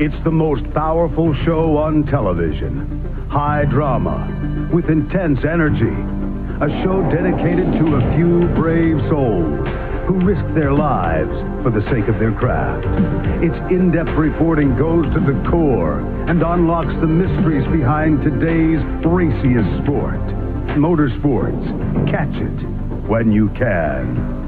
It's the most powerful show on television. High drama with intense energy. A show dedicated to a few brave souls who risk their lives for the sake of their craft. Its in-depth reporting goes to the core and unlocks the mysteries behind today's raciest sport. Motorsports. Catch it when you can.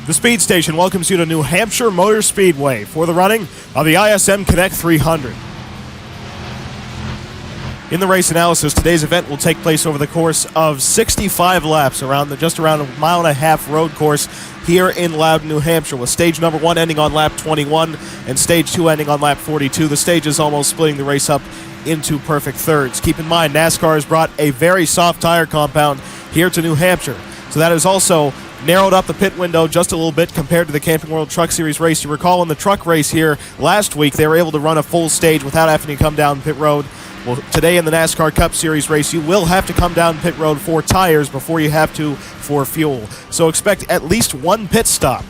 The Speed Station welcomes you to New Hampshire Motor Speedway for the running of the ISM Connect 300. In the race analysis, today's event will take place over the course of 65 laps around just around a mile-and-a-half road course here in Loudon, New Hampshire, with stage number 1 ending on lap 21 and stage 2 ending on lap 42. The stage is almost splitting the race up into perfect thirds. Keep in mind, NASCAR has brought a very soft tire compound here to New Hampshire, so that has also narrowed up the pit window just a little bit compared to the Camping World Truck Series race. You recall in the truck race here last week, they were able to run a full stage without having to come down pit road. Well, today in the NASCAR Cup Series race, you will have to come down pit road for tires before you have to for fuel. So expect at least one pit stop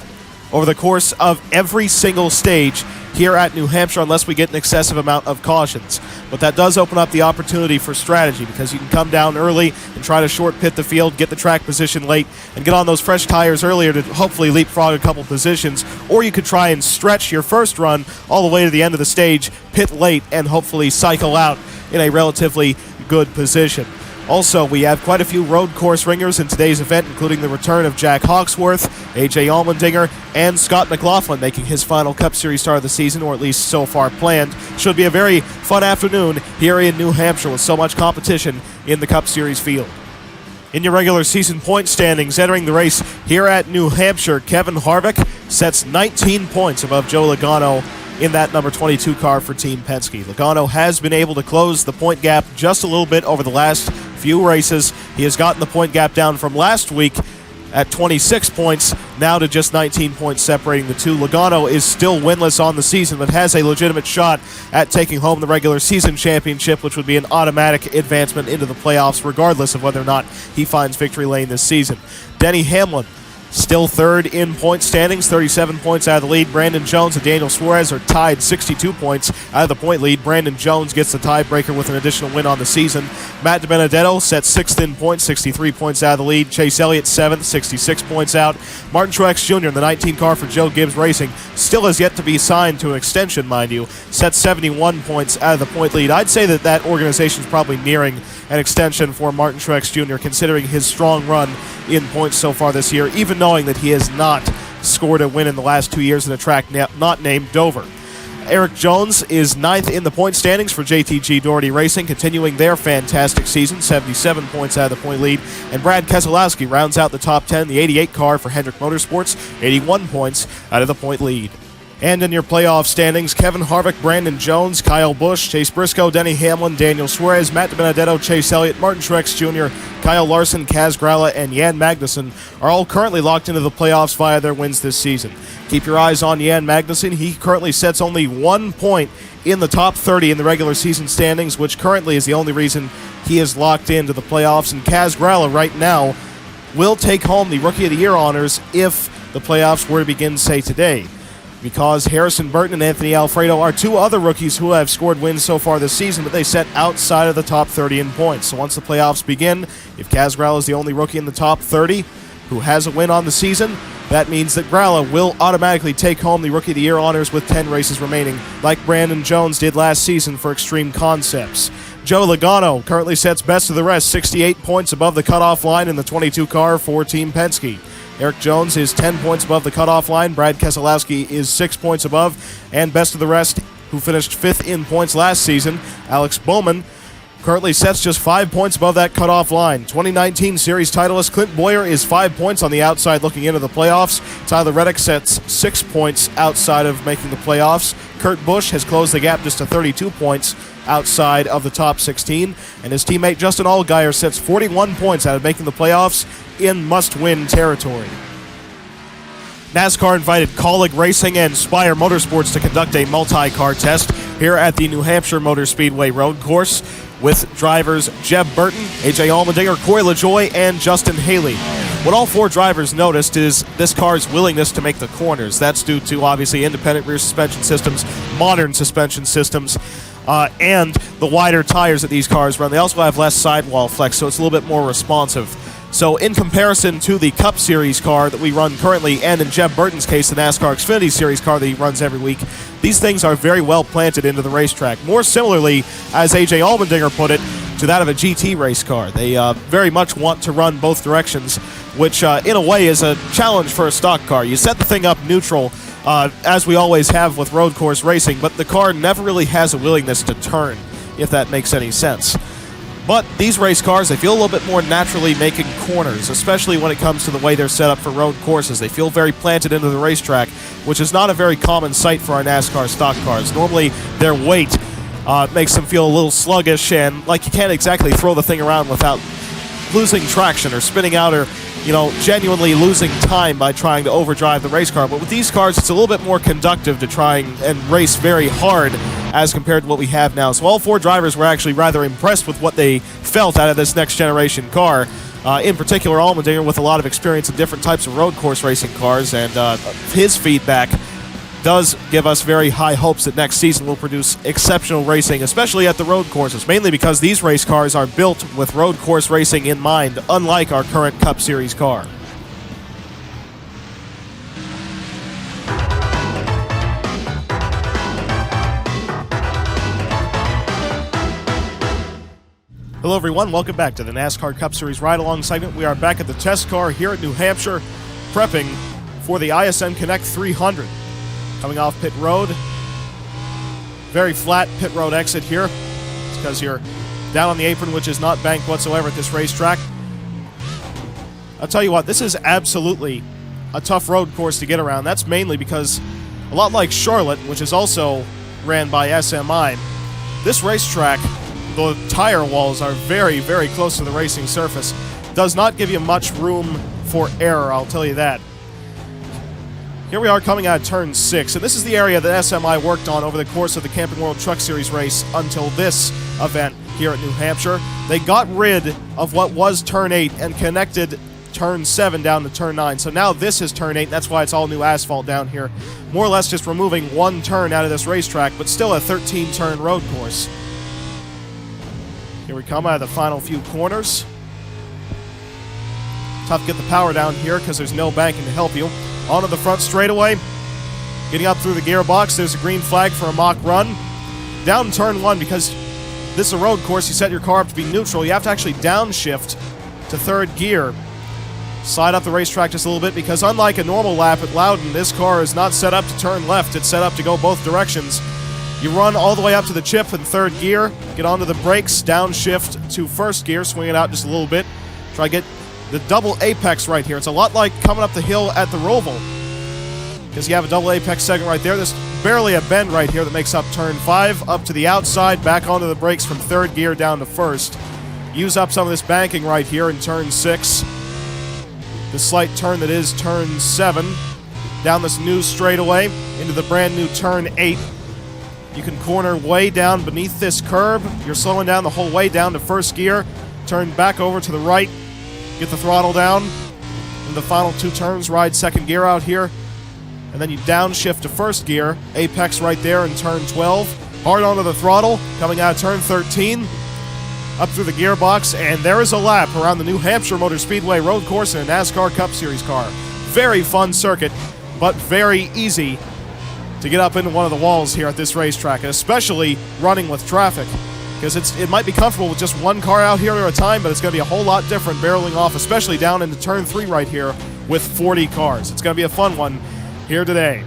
over the course of every single stage here at New Hampshire, unless we get an excessive amount of cautions. But that does open up the opportunity for strategy, because you can come down early and try to short pit the field, get the track position late, and get on those fresh tires earlier to hopefully leapfrog a couple positions. Or you could try and stretch your first run all the way to the end of the stage, pit late, and hopefully cycle out in a relatively good position. Also, we have quite a few road course ringers in today's event, including the return of Jack Hawksworth, A.J. Allmendinger, and Scott McLaughlin making his final Cup Series start of the season, or at least so far planned. Should be a very fun afternoon here in New Hampshire with so much competition in the Cup Series field. In your regular season point standings, entering the race here at New Hampshire, Kevin Harvick sets 19 points above Joe Logano in that number 22 car for Team Penske. Logano has been able to close the point gap just a little bit over the last few races. He has gotten the point gap down from last week at 26 points, now to just 19 points separating the two. Logano is still winless on the season, but has a legitimate shot at taking home the regular season championship, which would be an automatic advancement into the playoffs, regardless of whether or not he finds victory lane this season. Denny Hamlin still third in point standings, 37 points out of the lead. Brandon Jones and Daniel Suarez are tied 62 points out of the point lead. Brandon Jones gets the tiebreaker with an additional win on the season. Matt DiBenedetto sets 6th in points, 63 points out of the lead. Chase Elliott 7th, 66 points out. Martin Truex Jr., the 19 car for Joe Gibbs Racing, still has yet to be signed to an extension, mind you, sets 71 points out of the point lead. I'd say that organization is probably nearing an extension for Martin Truex Jr., considering his strong run in points so far this year, even knowing that he has not scored a win in the last 2 years at a track not named Dover. Eric Jones is 9th in the point standings for JTG Doherty Racing, continuing their fantastic season, 77 points out of the point lead. And Brad Keselowski rounds out the top 10, the 88 car for Hendrick Motorsports, 81 points out of the point lead. And in your playoff standings, Kevin Harvick, Brandon Jones, Kyle Busch, Chase Briscoe, Denny Hamlin, Daniel Suarez, Matt DiBenedetto, Chase Elliott, Martin Truex Jr., Kyle Larson, Kaz Grala, and Jan Magnussen are all currently locked into the playoffs via their wins this season. Keep your eyes on Jan Magnussen. He currently sets only 1 point in the top 30 in the regular season standings, which currently is the only reason he is locked into the playoffs. And Kaz Grala right now will take home the Rookie of the Year honors if the playoffs were to begin, say, today, because Harrison Burton and Anthony Alfredo are two other rookies who have scored wins so far this season, but they set outside of the top 30 in points. So once the playoffs begin, if Kaz Grala is the only rookie in the top 30 who has a win on the season, that means that Grala will automatically take home the Rookie of the Year honors with 10 races remaining, like Brandon Jones did last season for Extreme Concepts. Joe Logano currently sets best of the rest, 68 points above the cutoff line in the 22 car for Team Penske. Eric Jones is 10 points above the cutoff line. Brad Keselowski is 6 points above. And best of the rest, who finished 5th in points last season, Alex Bowman, currently sets just 5 points above that cutoff line. 2019 Series titleist Clint Boyer is 5 points on the outside looking into the playoffs. Tyler Reddick sets 6 points outside of making the playoffs. Kurt Busch has closed the gap just to 32 points outside of the top 16. And his teammate Justin Allgaier sets 41 points out of making the playoffs in must-win territory. NASCAR invited Colleague Racing and Spire Motorsports to conduct a multi-car test here at the New Hampshire Motor Speedway Road Course with drivers Jeb Burton, AJ Allmendinger, Corey LaJoie, and Justin Haley. What all four drivers noticed is this car's willingness to make the corners. That's due to, obviously, independent rear suspension systems, modern suspension systems, and the wider tires that these cars run. They also have less sidewall flex, so it's a little bit more responsive. So in comparison to the Cup Series car that we run currently, and in Jeb Burton's case, the NASCAR Xfinity Series car that he runs every week, these things are very well planted into the racetrack. More similarly, as AJ Allmendinger put it, to that of a GT race car. They very much want to run both directions, which in a way is a challenge for a stock car. You set the thing up neutral, as we always have with road course racing, but the car never really has a willingness to turn, if that makes any sense. But these race cars, they feel a little bit more naturally making corners, especially when it comes to the way they're set up for road courses. They feel very planted into the racetrack, which is not a very common sight for our NASCAR stock cars. Normally, their weight makes them feel a little sluggish, and like you can't exactly throw the thing around without losing traction or spinning out or, genuinely losing time by trying to overdrive the race car. But with these cars, it's a little bit more conductive to try and race very hard as compared to what we have now. So all four drivers were actually rather impressed with what they felt out of this next generation car. In particular, Allmendinger with a lot of experience in different types of road course racing cars, and his feedback does give us very high hopes that next season will produce exceptional racing, especially at the road courses, mainly because these race cars are built with road course racing in mind, unlike our current Cup Series car. Hello everyone, welcome back to the NASCAR Cup Series Ride-Along segment. We are back at the test car here at New Hampshire, prepping for the ISM Connect 300. Coming off pit road, very flat pit road exit here. It's because you're down on the apron, which is not banked whatsoever at this racetrack. I'll tell you what, this is absolutely a tough road course to get around. That's mainly because, a lot like Charlotte, which is also ran by SMI, this racetrack, the tire walls are very, very close to the racing surface. Does not give you much room for error, I'll tell you that. Here we are coming out of Turn 6, and this is the area that SMI worked on over the course of the Camping World Truck Series race until this event here at New Hampshire. They got rid of what was Turn 8 and connected Turn 7 down to Turn 9. So now this is Turn 8, and that's why it's all new asphalt down here. More or less just removing one turn out of this racetrack, but still a 13-turn road course. Here we come out of the final few corners. Tough to get the power down here because there's no banking to help you. Onto the front straightaway. Getting up through the gearbox, there's a green flag for a mock run. Down turn 1, because this is a road course, you set your car up to be neutral. You have to actually downshift to third gear. Slide up the racetrack just a little bit, because unlike a normal lap at Loudon, this car is not set up to turn left. It's set up to go both directions. You run all the way up to the chip in third gear, get onto the brakes, downshift to first gear, swing it out just a little bit. Try to get the double apex right here. It's a lot like coming up the hill at the Roval, because you have a double apex segment right there. There's barely a bend right here that makes up turn 5, up to the outside, back onto the brakes from third gear down to first. Use up some of this banking right here in turn 6. The slight turn that is turn 7. Down this new straightaway into the brand new turn 8. You can corner way down beneath this curb. You're slowing down the whole way down to first gear. Turn back over to the right. Get the throttle down. In the final 2 turns, ride second gear out here. And then you downshift to first gear. Apex right there in turn 12. Hard onto the throttle. Coming out of turn 13. Up through the gearbox. And there is a lap around the New Hampshire Motor Speedway road course in a NASCAR Cup Series car. Very fun circuit, but very easy to get up into one of the walls here at this racetrack, and especially running with traffic, because it might be comfortable with just one car out here at a time, but it's going to be a whole lot different barreling off, especially down into turn 3 right here with 40 cars. It's going to be a fun one here today.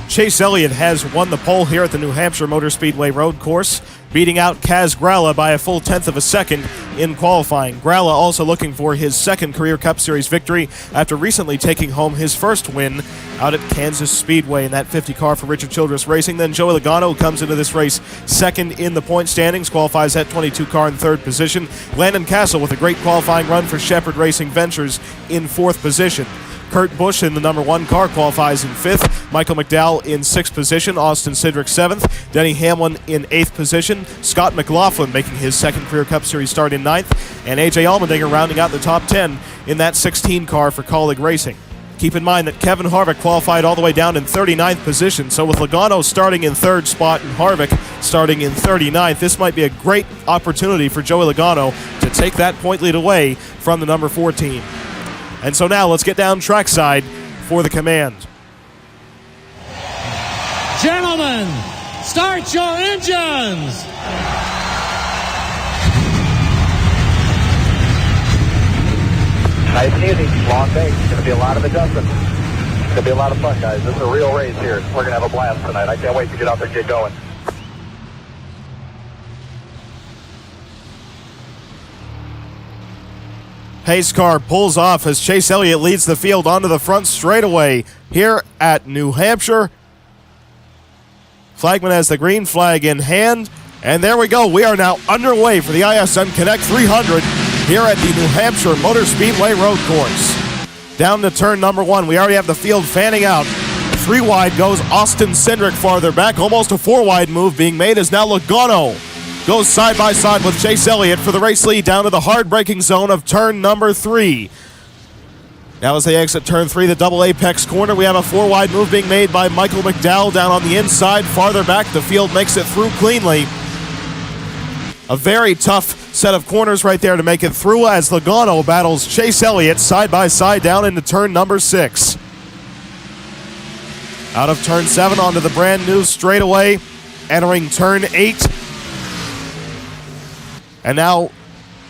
Chase Elliott has won the pole here at the New Hampshire Motor Speedway road course, beating out Kaz Gralla by a full 1/10 of a second in qualifying. Gralla also looking for his second career Cup Series victory after recently taking home his first win out at Kansas Speedway in that 50 car for Richard Childress Racing. Then Joey Logano comes into this race second in the point standings, qualifies that 22 car in third position. Landon Castle with a great qualifying run for Shepherd Racing Ventures in fourth position. Kurt Busch in the number 1 car qualifies in 5th. Michael McDowell in 6th position. Austin Cindric 7th. Denny Hamlin in 8th position. Scott McLaughlin making his 2nd career Cup Series start in 9th. And AJ Allmendinger rounding out the top 10 in that 16 car for Colleague Racing. Keep in mind that Kevin Harvick qualified all the way down in 39th position, so with Logano starting in 3rd spot and Harvick starting in 39th, this might be a great opportunity for Joey Logano to take that point lead away from the number 4 team. And so now let's get down trackside for the command. Gentlemen, start your engines! Nice and easy, long day. It's going to be a lot of adjustment. It's going to be a lot of fun, guys. This is a real race here. We're going to have a blast tonight. I can't wait to get out there and get going. Pace car pulls off as Chase Elliott leads the field onto the front straightaway here at New Hampshire. Flagman has the green flag in hand, and there we go. We are now underway for the ISM Connect 300 here at the New Hampshire Motor Speedway Road Course. Down to turn number 1, we already have the field fanning out. 3 wide goes Austin Cindric farther back. Almost a 4 wide move being made as now Logano goes side by side with Chase Elliott for the race lead down to the hard braking zone of turn number 3. Now as they exit turn 3, the double apex corner, we have a 4 wide move being made by Michael McDowell down on the inside. Farther back, the field makes it through cleanly. A very tough set of corners right there to make it through as Logano battles Chase Elliott side by side down into turn number 6. Out of turn 7 onto the brand new straightaway, entering turn 8. And now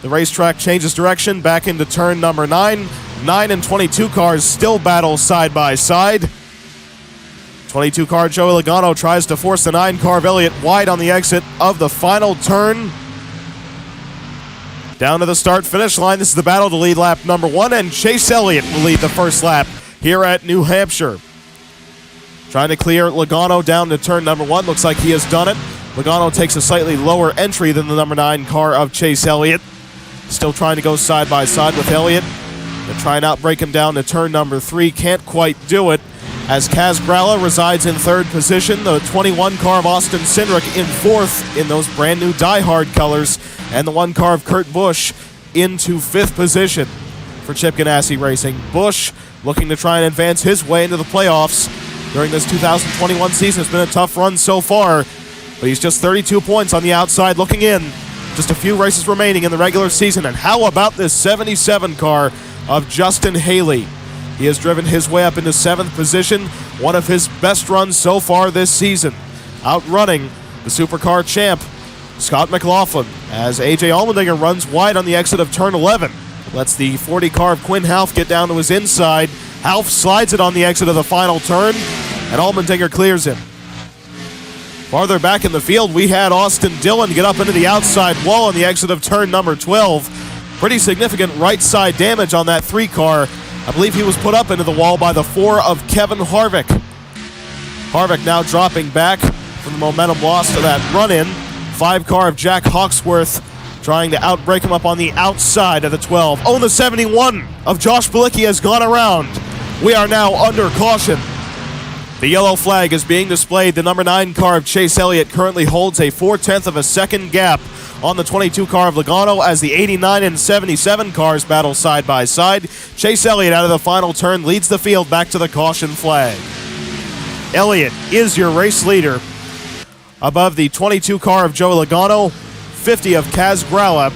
the racetrack changes direction back into turn number 9. 9 and 22 cars still battle side by side. 22 car Joey Logano tries to force the 9 car of Elliott wide on the exit of the final turn. Down to the start-finish line. This is the battle to lead lap number 1, and Chase Elliott will lead the first lap here at New Hampshire. Trying to clear Logano down to turn number 1. Looks like he has done it. Logano takes a slightly lower entry than the number 9 car of Chase Elliott. Still trying to go side by side with Elliott. They try and outbrake him down to turn number 3. Can't quite do it as Kaz Gralla resides in 3rd position. The 21 car of Austin Cindric in 4th in those brand new die-hard colors. And the 1 car of Kurt Busch into 5th position for Chip Ganassi Racing. Busch looking to try and advance his way into the playoffs during this 2021 season. It's been a tough run so far, but he's just 32 points on the outside looking in. Just a few races remaining in the regular season. And how about this 77 car of Justin Haley? He has driven his way up into 7th position, one of his best runs so far this season. Outrunning the supercar champ, Scott McLaughlin, as AJ Allmendinger runs wide on the exit of turn 11. Lets the 40 car of Quinn Half get down to his inside. Half slides it on the exit of the final turn, and Allmendinger clears him. Farther back in the field, we had Austin Dillon get up into the outside wall on the exit of turn number 12. Pretty significant right side damage on that 3 car. I believe he was put up into the wall by the 4 of Kevin Harvick. Harvick now dropping back from the momentum loss to that run-in. 5 car of Jack Hawksworth trying to outbrake him up on the outside of the 12. Oh, and the 71 of Josh Bilicki has gone around. We are now under caution. The yellow flag is being displayed. The number 9 car of Chase Elliott currently holds a 4/10 of a second gap on the 22 car of Logano as the 89 and 77 cars battle side by side. Chase Elliott out of the final turn leads the field back to the caution flag. Elliott is your race leader above the 22 car of Joey Logano, 50 of Kaz Gralla,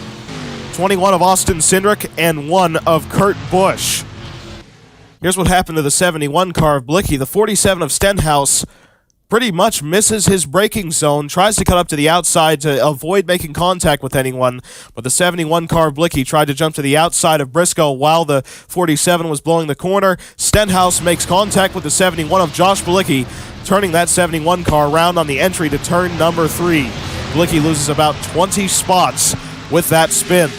21 of Austin Cindric, and 1 of Kurt Busch. Here's what happened to the 71 car of Bilicki. The 47 of Stenhouse pretty much misses his braking zone, tries to cut up to the outside to avoid making contact with anyone, but the 71 car of Bilicki tried to jump to the outside of Briscoe while the 47 was blowing the corner. Stenhouse makes contact with the 71 of Josh Bilicki, turning that 71 car around on the entry to turn number 3. Bilicki loses about 20 spots with that spin.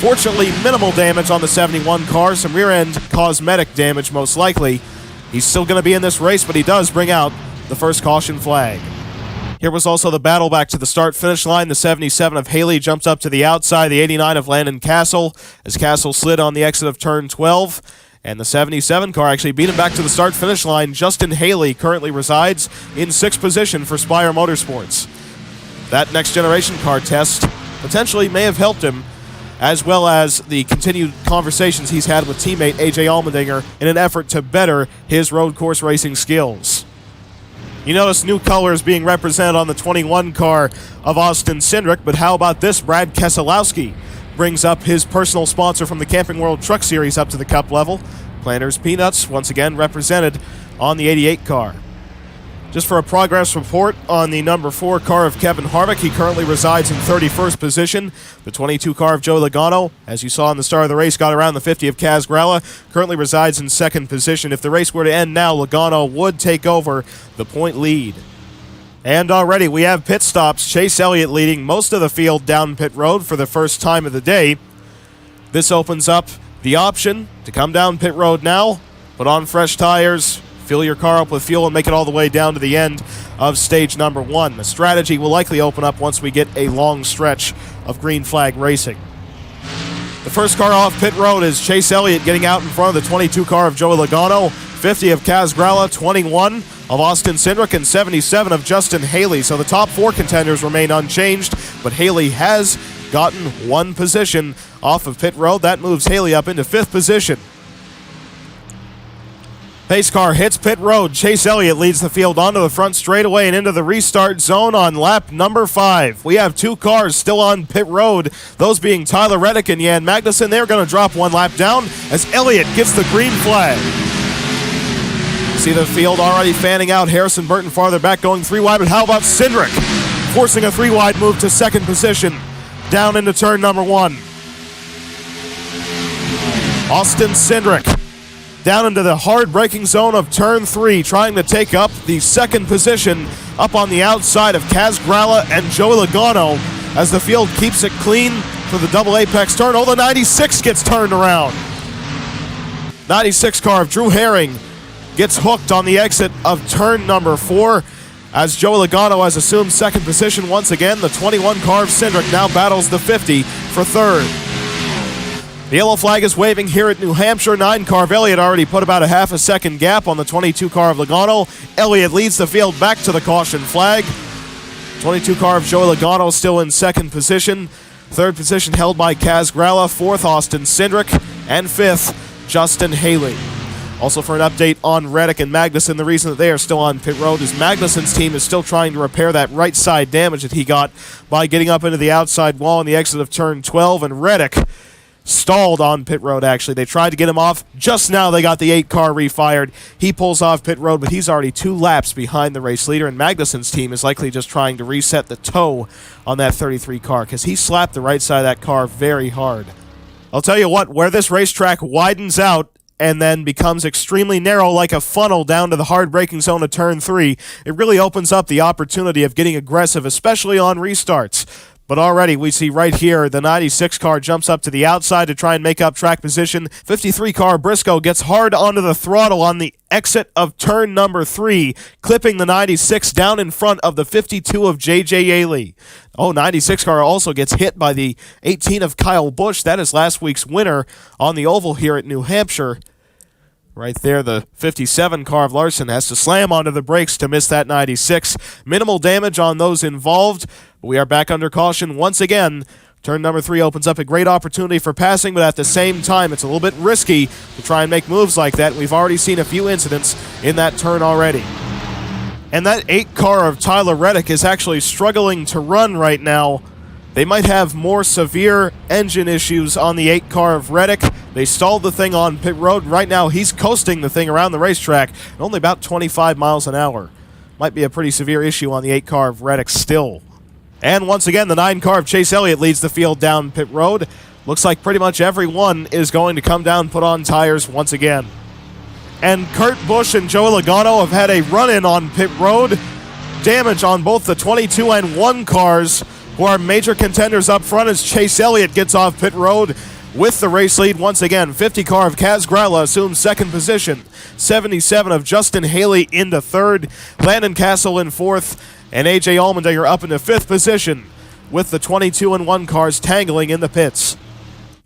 Fortunately, minimal damage on the 71 car, some rear-end cosmetic damage most likely. He's still going to be in this race, but he does bring out the first caution flag. Here was also the battle back to the start-finish line. The 77 of Haley jumps up to the outside, the 89 of Landon Castle, as Castle slid on the exit of turn 12. And the 77 car actually beat him back to the start-finish line. Justin Haley currently resides in 6th position for Spire Motorsports. That next-generation car test potentially may have helped him, as well as the continued conversations he's had with teammate AJ Allmendinger in an effort to better his road course racing skills. You notice new colors being represented on the 21 car of Austin Cindric, but how about this? Brad Keselowski brings up his personal sponsor from the Camping World Truck Series up to the Cup level. Planters Peanuts, once again represented on the 88 car. Just for a progress report on the number 4 car of Kevin Harvick, he currently resides in 31st position. The 22 car of Joey Logano, as you saw in the start of the race, got around the 50 of Kaz Gralla, currently resides in 2nd position. If the race were to end now, Logano would take over the point lead. And already we have pit stops. Chase Elliott leading most of the field down pit road for the first time of the day. This opens up the option to come down pit road now, put on fresh tires, fill your car up with fuel, and make it all the way down to the end of stage number 1. The strategy will likely open up once we get a long stretch of green flag racing. The first car off pit road is Chase Elliott getting out in front of the 22 car of Joey Logano, 50 of Kaz Gralla, 21 of Austin Cindric, and 77 of Justin Haley. So the top 4 contenders remain unchanged, but Haley has gotten 1 position off of pit road. That moves Haley up into 5th position. Pace car hits pit road. Chase Elliott leads the field onto the front straightaway and into the restart zone on lap number 5. We have 2 cars still on pit road, those being Tyler Reddick and Jan Magnussen. They're going to drop 1 lap down as Elliott gets the green flag. See the field already fanning out. Harrison Burton farther back going 3 wide, but how about Cindric forcing a 3 wide move to 2nd position down into turn number 1. Austin Cindric down into the hard braking zone of turn 3, trying to take up the 2nd position up on the outside of Kaz Gralla and Joey Logano as the field keeps it clean for the double apex turn. Oh, the 96 gets turned around. 96 car of Drew Herring gets hooked on the exit of turn number 4 as Joey Logano has assumed 2nd position once again. The 21 car of Cindric now battles the 50 for 3rd. The yellow flag is waving here at New Hampshire. 9 car of Elliott already put about a half a second gap on the 22 car of Logano. Elliott leads the field back to the caution flag. 22 car of Joey Logano still in 2nd position. 3rd position held by Kaz Gralla. 4th, Austin Cindric. And 5th, Justin Haley. Also for an update on Reddick and Magnussen, the reason that they are still on pit road is Magnussen's team is still trying to repair that right side damage that he got by getting up into the outside wall on the exit of turn 12, and Reddick stalled on pit road, actually. They tried to get him off. Just now they got the 8 car refired. He pulls off pit road, but he's already 2 laps behind the race leader, and Magnussen's team is likely just trying to reset the toe on that 33 car because he slapped the right side of that car very hard. I'll tell you what, where this racetrack widens out and then becomes extremely narrow like a funnel down to the hard braking zone of turn 3, it really opens up the opportunity of getting aggressive, especially on restarts. But already we see right here the 96 car jumps up to the outside to try and make up track position. 53 car Briscoe gets hard onto the throttle on the exit of turn number 3, clipping the 96 down in front of the 52 of J.J. Yaley. Oh, 96 car also gets hit by the 18 of Kyle Busch. That is last week's winner on the oval here at New Hampshire. Right there, the 57 car of Larson has to slam onto the brakes to miss that 96. Minimal damage on those involved. We are back under caution once again. Turn number 3 opens up a great opportunity for passing, but at the same time, it's a little bit risky to try and make moves like that. We've already seen a few incidents in that turn already. And that 8 car of Tyler Reddick is actually struggling to run right now. They might have more severe engine issues on the 8 car of Reddick. They stalled the thing on pit road. Right now, he's coasting the thing around the racetrack at only about 25 miles an hour. Might be a pretty severe issue on the 8 car of Reddick still. And once again, the 9 car of Chase Elliott leads the field down pit road. Looks like pretty much everyone is going to come down, put on tires once again. And Kurt Busch and Joey Logano have had a run-in on pit road. Damage on both the 22 and 1 cars, who are major contenders up front as Chase Elliott gets off pit road with the race lead once again. 50 car of Kaz Gralla assumes 2nd position. 77 of Justin Haley into 3rd. Landon Castle in 4th. And AJ Allmendinger up into 5th position with the 22 and 1 cars tangling in the pits.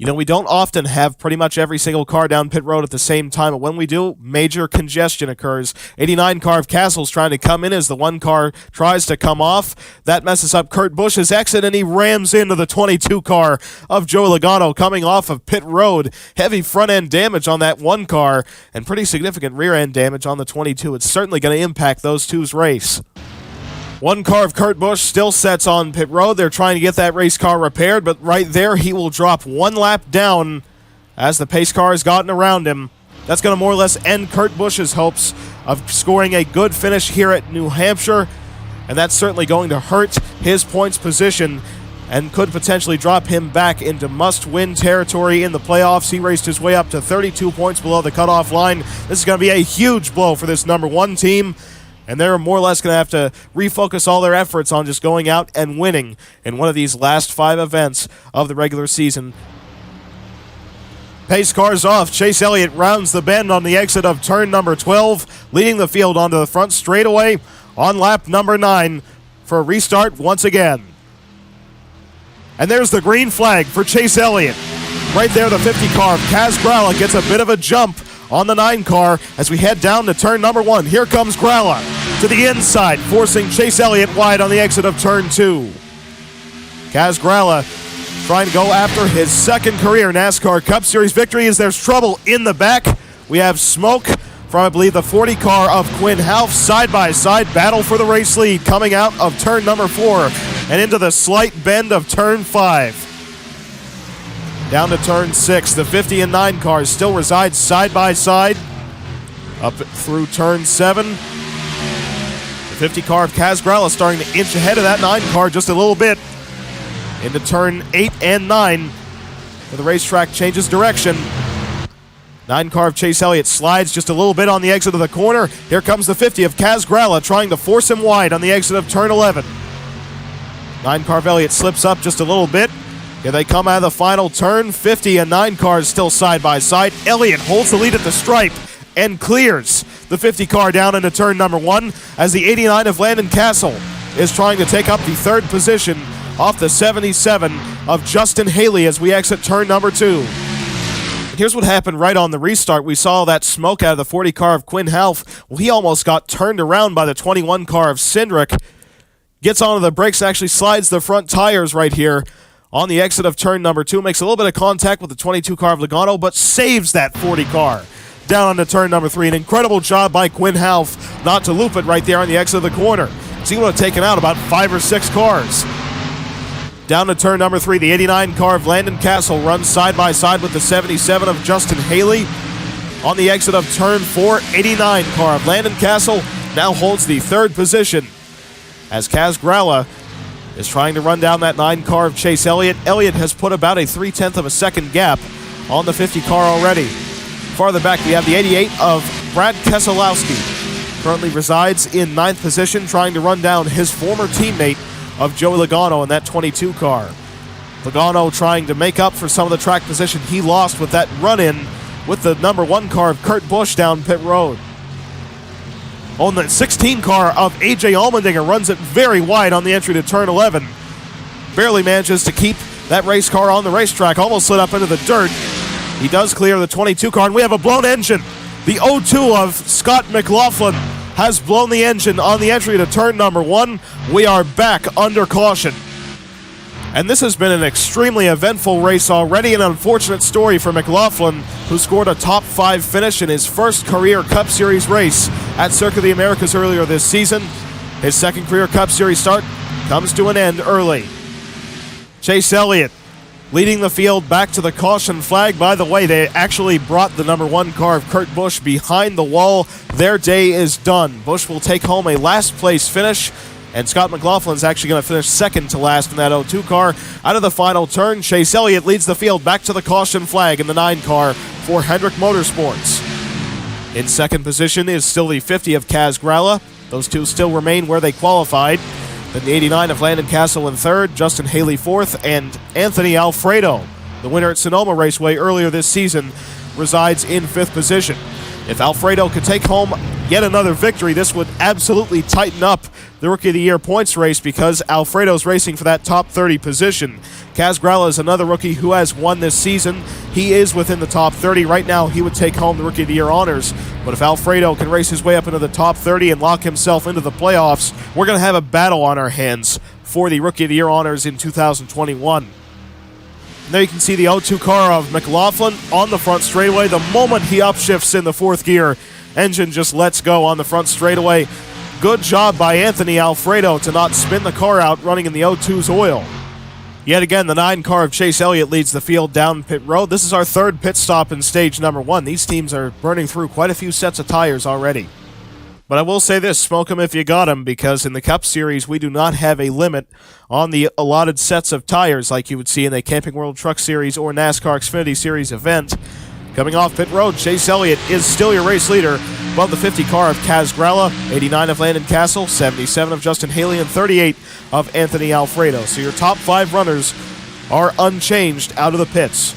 You know, we don't often have pretty much every single car down pit road at the same time, but when we do, major congestion occurs. 89 car of Castle's trying to come in as the one car tries to come off. That messes up Kurt Busch's exit, and he rams into the 22 car of Joe Logano coming off of pit road. Heavy front-end damage on that one car, and pretty significant rear-end damage on the 22. It's certainly going to impact those two's race. One car of Kurt Busch still sets on pit road. They're trying to get that race car repaired, but right there he will drop one lap down as the pace car has gotten around him. That's going to more or less end Kurt Busch's hopes of scoring a good finish here at New Hampshire, and that's certainly going to hurt his points position and could potentially drop him back into must-win territory in the playoffs. He raced his way up to 32 points below the cutoff line. This is going to be a huge blow for this number one team, and they're more or less going to have to refocus all their efforts on just going out and winning in one of these last 5 events of the regular season. Pace car's off. Chase Elliott rounds the bend on the exit of turn number 12, leading the field onto the front straightaway on lap number 9 for a restart once again. And there's the green flag for Chase Elliott. Right there, the 50 car of Kaz Gralla gets a bit of a jump on the 9 car as we head down to turn number 1. Here comes Gralla to the inside, forcing Chase Elliott wide on the exit of turn 2. Kaz Gralla trying to go after his second career NASCAR Cup Series victory as there's trouble in the back. We have smoke from, I believe, the 40 car of Quinn Half. Side-by-side battle for the race lead coming out of turn number 4 and into the slight bend of turn 5. Down to turn 6, the 50 and 9 cars still reside side-by-side up through turn 7. The 50 car of Kaz Gralla starting to inch ahead of that 9 car just a little bit into turn 8 and 9, where the racetrack changes direction. 9 car of Chase Elliott slides just a little bit on the exit of the corner. Here comes the 50 of Kaz Gralla trying to force him wide on the exit of turn 11. 9 car of Elliott slips up just a little bit. Here they come out of the final turn. 50 and 9 cars still side by side. Elliott holds the lead at the stripe and clears the 50 car down into turn number 1 as the 89 of Landon Castle is trying to take up the 3rd position off the 77 of Justin Haley as we exit turn number 2. Here's what happened right on the restart. We saw that smoke out of the 40 car of Quinn Half. Well, he almost got turned around by the 21 car of Cindric. Gets onto the brakes, actually slides the front tires right here on the exit of turn number 2. Makes a little bit of contact with the 22 car of Logano, but saves that 40 car down onto turn number 3. An incredible job by Quinn Half not to loop it right there on the exit of the corner. So he would have taken out about 5 or 6 cars. Down to turn number 3, the 89 car of Landon Castle runs side-by-side with the 77 of Justin Haley. On the exit of turn 4, 89 car of Landon Castle now holds the 3rd position as Kaz Gralla is trying to run down that 9 car of Chase Elliott. Elliott has put about a 0.3 of a second gap on the 50 car already. Farther back, we have the 88 of Brad Keselowski. Currently resides in 9th position, trying to run down his former teammate of Joey Logano in that 22 car. Logano trying to make up for some of the track position he lost with that run-in with the number 1 car of Kurt Busch down pit road. On the 16 car of AJ Allmendinger runs it very wide on the entry to turn 11. Barely manages to keep that race car on the racetrack, almost slid up into the dirt. He does clear the 22 car, and we have a blown engine. The 02 of Scott McLaughlin has blown the engine on the entry to turn number 1. We are back under caution. And this has been an extremely eventful race already. An unfortunate story for McLaughlin, who scored a top 5 finish in his first career Cup Series race at Circuit of the Americas earlier this season. His second career Cup Series start comes to an end early. Chase Elliott leading the field back to the caution flag. By the way, they actually brought the number 1 car of Kurt Busch behind the wall. Their day is done. Busch will take home a last place finish, and Scott McLaughlin is actually going to finish second to last in that 02 car. Out of the final turn, Chase Elliott leads the field back to the caution flag in the 9 car for Hendrick Motorsports. In second position is still the 50 of Kaz Gralla. Those two still remain where they qualified. Then the 89 of Landon Castle in third, Justin Haley fourth, and Anthony Alfredo, the winner at Sonoma Raceway earlier this season, resides in 5th position. If Alfredo could take home yet another victory. This would absolutely tighten up the Rookie of the Year points race because Alfredo's racing for that top 30 position. Kaz Gralla is another rookie who has won this season. He is within the top 30. Right now, he would take home the Rookie of the Year honors. But if Alfredo can race his way up into the top 30 and lock himself into the playoffs, we're going to have a battle on our hands for the Rookie of the Year honors in 2021. And there you can see the 0-2 car of McLaughlin on the front straightaway. The moment he upshifts in the fourth gear, engine just lets go on the front straightaway. Good job by Anthony Alfredo to not spin the car out running in the 0-2's oil. Yet again, the 9 car of Chase Elliott leads the field down pit road. This is our third pit stop in stage number 1. These teams are burning through quite a few sets of tires already. But I will say this, smoke them if you got them, because in the Cup Series, we do not have a limit on the allotted sets of tires like you would see in the Camping World Truck Series or NASCAR Xfinity Series event. Coming off pit road, Chase Elliott is still your race leader above the 50 car of Kaz Gralla, 89 of Landon Castle, 77 of Justin Haley, and 38 of Anthony Alfredo. So your top 5 runners are unchanged out of the pits.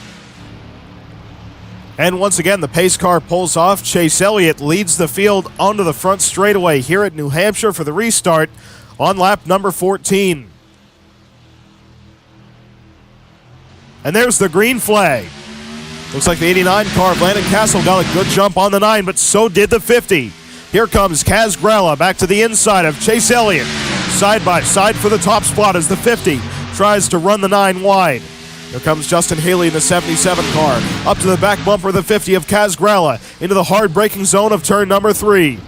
And once again, the pace car pulls off. Chase Elliott leads the field onto the front straightaway here at New Hampshire for the restart on lap number 14. And there's the green flag. Looks like the 89 car of Landon Castle got a good jump on the 9, but so did the 50. Here comes Kaz Gralla back to the inside of Chase Elliott. Side by side for the top spot as the 50 tries to run the 9 wide. Here comes Justin Haley in the 77 car. Up to the back bumper of the 50 of Kaz Gralla into the hard braking zone of turn number 3.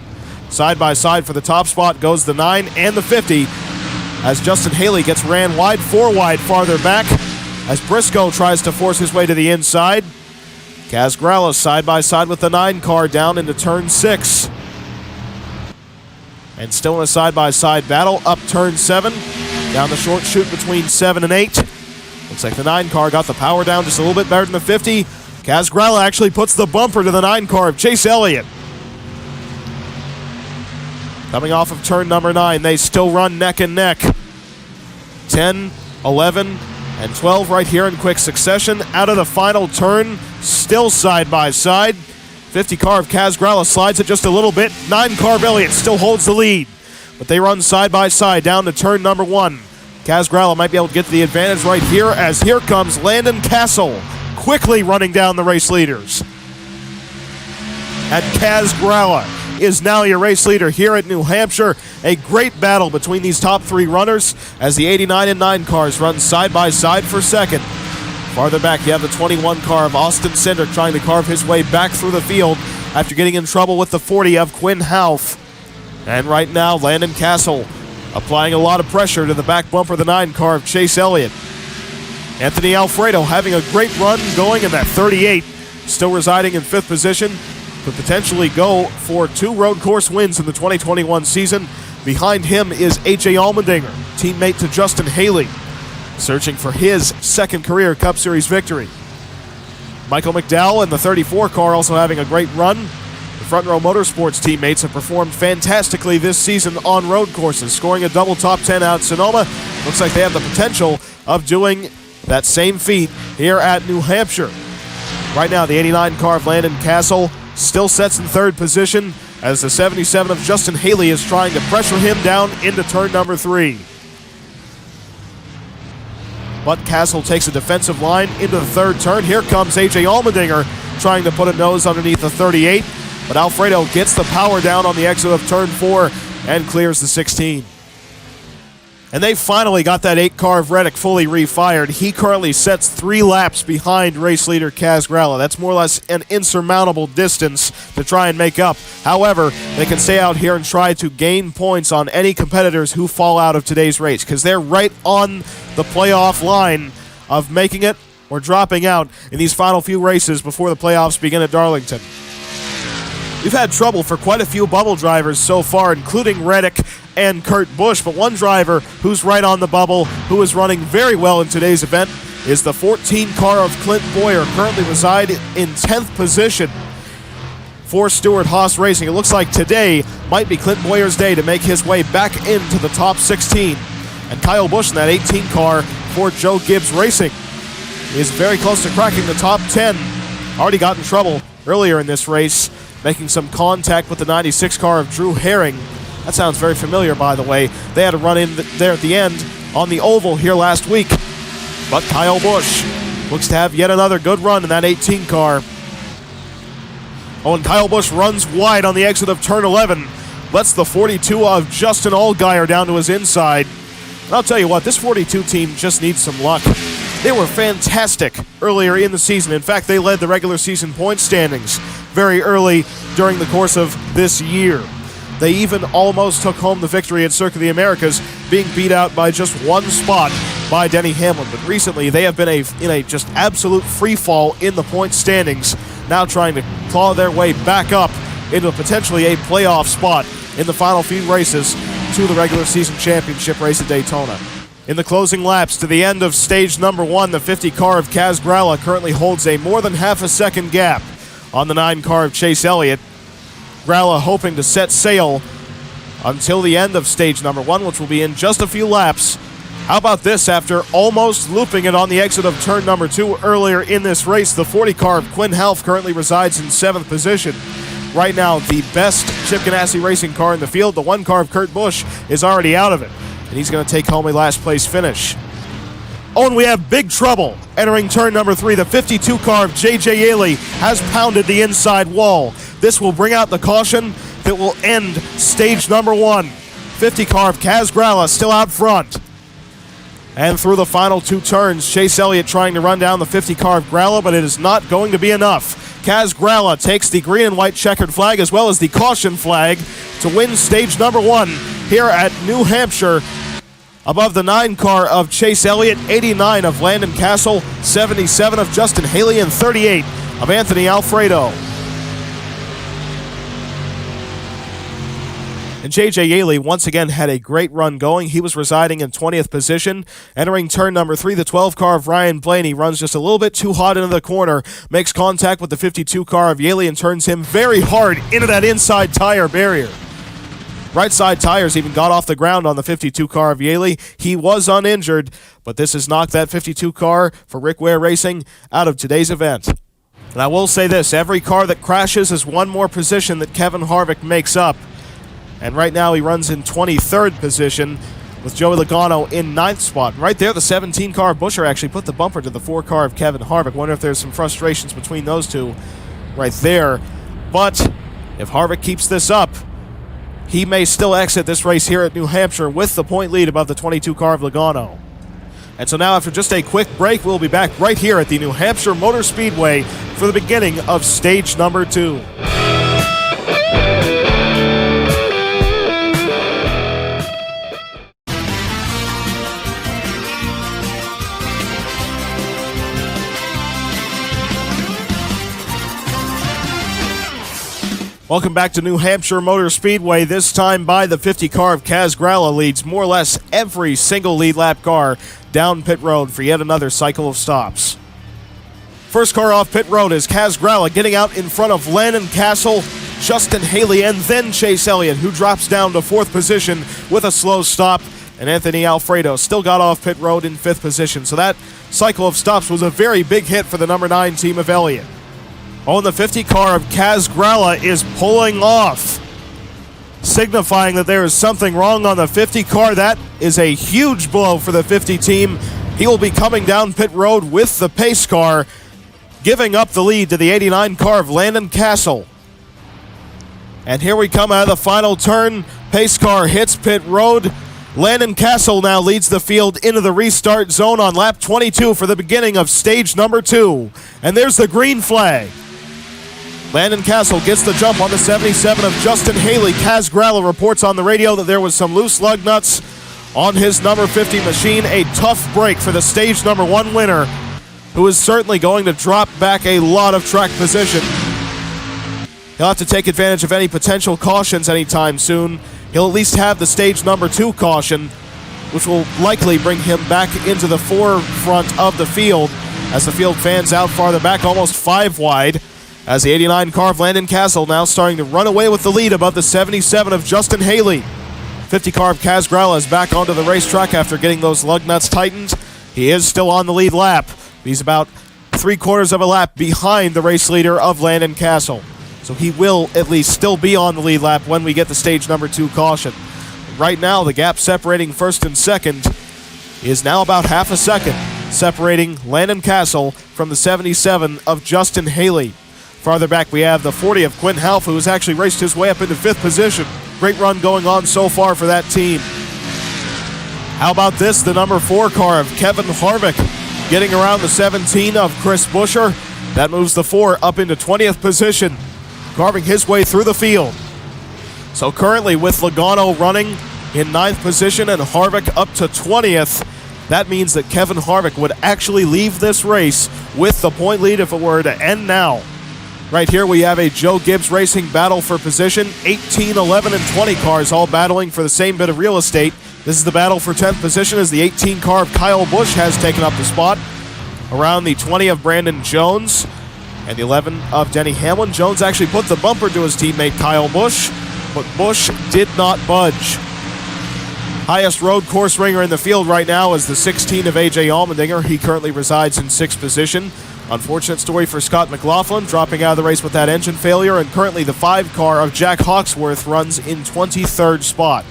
Side by side for the top spot goes the 9 and the 50 as Justin Haley gets ran wide, 4 wide farther back as Briscoe tries to force his way to the inside. Kaz Gralla side by side with the 9 car down into turn 6. And still in a side-by-side battle, up turn 7, down the short chute between 7 and 8. Looks like the 9 car got the power down just a little bit better than the 50. Kaz Gralla actually puts the bumper to the 9 car of Chase Elliott. Coming off of turn number 9, they still run neck and neck. 10, 11, and 12 right here in quick succession. Out of the final turn, still side-by-side. 50 car of Kaz Gralla slides it just a little bit. 9 car of Elliott still holds the lead. But they run side-by-side down to turn number 1. Kaz Gralla might be able to get to the advantage right here as here comes Landon Castle quickly running down the race leaders. And Kaz Gralla is now your race leader here at New Hampshire. A great battle between these top 3 runners as the 89 and 9 cars run side-by-side for second. Farther back, you have the 21 car of Austin Cindric trying to carve his way back through the field after getting in trouble with the 40 of Quinn Houff. And right now, Landon Castle applying a lot of pressure to the back bumper of the 9 car of Chase Elliott. Anthony Alfredo having a great run going in that 38, still residing in 5th position, could potentially go for 2 road course wins in the 2021 season. Behind him is A.J. Allmendinger, teammate to Justin Haley, searching for his 2nd career Cup Series victory. Michael McDowell in the 34 car also having a great run. The Front Row Motorsports teammates have performed fantastically this season on road courses, scoring a double top 10 out Sonoma. Looks like they have the potential of doing that same feat here at New Hampshire. Right now, the 89 car of Landon Castle still sets in 3rd position as the 77 of Justin Haley is trying to pressure him down into turn number 3. But Castle takes a defensive line into the 3rd turn. Here comes A.J. Allmendinger trying to put a nose underneath the 38. But Alfredo gets the power down on the exit of turn 4 and clears the 16. And they finally got that 8 car of Reddick fully refired. He currently sets 3 laps behind race leader Kaz Gralla. That's more or less an insurmountable distance to try and make up. However, they can stay out here and try to gain points on any competitors who fall out of today's race because they're right on the playoff line of making it or dropping out in these final few races before the playoffs begin at Darlington. We've had trouble for quite a few bubble drivers so far, including Reddick and Kurt Busch, but one driver who's right on the bubble, who is running very well in today's event, is the 14 car of Clint Boyer, currently reside in 10th position for Stewart Haas Racing. It looks like today might be Clint Boyer's day to make his way back into the top 16. And Kyle Busch in that 18 car for Joe Gibbs Racing is very close to cracking the top 10. Already got in trouble earlier in this race making some contact with the 96 car of Drew Herring. That sounds very familiar, by the way. They had a run in there at the end on the oval here last week. But Kyle Busch looks to have yet another good run in that 18 car. Oh, and Kyle Busch runs wide on the exit of turn 11. Lets the 42 of Justin Allgaier down to his inside. And I'll tell you what, this 42 team just needs some luck. They were fantastic earlier in the season. In fact, they led the regular season point standings very early during the course of this year. They even almost took home the victory at Circuit of the Americas, being beat out by just one spot by Denny Hamlin. But recently, they have been in a just absolute free fall in the point standings, now trying to claw their way back up into potentially a playoff spot in the final few races to the regular season championship race at Daytona. In the closing laps to the end of stage number 1, the 50 car of Kaz Gralla currently holds a more than half a second gap on the 9 car of Chase Elliott. Gralla hoping to set sail until the end of stage number 1, which will be in just a few laps. How about this? After almost looping it on the exit of turn number 2 earlier in this race, the 40 car of Quinn Half currently resides in 7th position. Right now, the best Chip Ganassi racing car in the field, the 1 car of Kurt Busch, is already out of it, and he's going to take home a last place finish. Oh, and we have big trouble entering turn number 3. The 52 car of J.J. Yaley has pounded the inside wall. This will bring out the caution that will end stage number 1. 50 car of Kaz Gralla still out front. And through the final 2 turns, Chase Elliott trying to run down the 50 car of Gralla, but it is not going to be enough. Kaz Gralla takes the green and white checkered flag as well as the caution flag to win stage number 1 here at New Hampshire. Above the 9 car of Chase Elliott, 89 of Landon Castle, 77 of Justin Haley, and 38 of Anthony Alfredo. And J.J. Yaley once again had a great run going. He was residing in 20th position. Entering turn number 3, the 12 car of Ryan Blaney runs just a little bit too hot into the corner, makes contact with the 52 car of Yaley and turns him very hard into that inside tire barrier. Right side tires even got off the ground on the 52 car of Yaley. He was uninjured, but this has knocked that 52 car for Rick Ware Racing out of today's event. And I will say this, every car that crashes is one more position that Kevin Harvick makes up. And right now he runs in 23rd position with Joey Logano in 9th spot. And right there, the 17 car of Buescher actually put the bumper to the 4 car of Kevin Harvick. Wonder if there's some frustrations between those two right there. But if Harvick keeps this up, he may still exit this race here at New Hampshire with the point lead above the 22 car of Logano. And so now after just a quick break, we'll be back right here at the New Hampshire Motor Speedway for the beginning of stage number 2. Welcome back to New Hampshire Motor Speedway. This time by the 50 car of Kaz Gralla leads more or less every single lead lap car down pit road for yet another cycle of stops. First car off pit road is Kaz Gralla getting out in front of Landon Castle, Justin Haley, and then Chase Elliott, who drops down to 4th position with a slow stop. And Anthony Alfredo still got off pit road in 5th position. So that cycle of stops was a very big hit for the number 9 team of Elliott. Oh, and the 50 car of Kaz Gralla is pulling off, signifying that there is something wrong on the 50 car. That is a huge blow for the 50 team. He will be coming down pit road with the pace car, giving up the lead to the 89 car of Landon Castle. And here we come out of the final turn. Pace car hits pit road. Landon Castle now leads the field into the restart zone on lap 22 for the beginning of stage number 2. And there's the green flag. Landon Castle gets the jump on the 77 of Justin Haley. Kaz Gralla reports on the radio that there was some loose lug nuts on his number 50 machine. A tough break for the stage number 1 winner, who is certainly going to drop back a lot of track position. He'll have to take advantage of any potential cautions anytime soon. He'll at least have the stage number 2 caution, which will likely bring him back into the forefront of the field as the field fans out farther back, almost 5 wide. As the 89 car of Landon Castle now starting to run away with the lead above the 77 of Justin Haley. 50 car of Kaz Gralla is back onto the racetrack after getting those lug nuts tightened. He is still on the lead lap. He's about 3/4 of a lap behind the race leader of Landon Castle. So he will at least still be on the lead lap when we get the stage number 2 caution. Right now, the gap separating first and second is now about half a second, separating Landon Castle from the 77 of Justin Haley. Farther back, we have the 40 of Quinn Half, who has actually raced his way up into 5th position. Great run going on so far for that team. How about this? The number 4 car of Kevin Harvick getting around the 17 of Chris Buescher. That moves the 4 up into 20th position, carving his way through the field. So currently with Logano running in 9th position and Harvick up to 20th, that means that Kevin Harvick would actually leave this race with the point lead if it were to end now. Right here we have a Joe Gibbs Racing battle for position. 18, 11, and 20 cars all battling for the same bit of real estate. This is the battle for 10th position as the 18 car of Kyle Busch has taken up the spot. Around the 20 of Brandon Jones and the 11 of Denny Hamlin. Jones actually put the bumper to his teammate Kyle Busch, but Busch did not budge. Highest road course ringer in the field right now is the 16 of AJ Allmendinger. He currently resides in 6th position. Unfortunate story for Scott McLaughlin, dropping out of the race with that engine failure, and currently the 5 car of Jack Hawksworth runs in 23rd spot.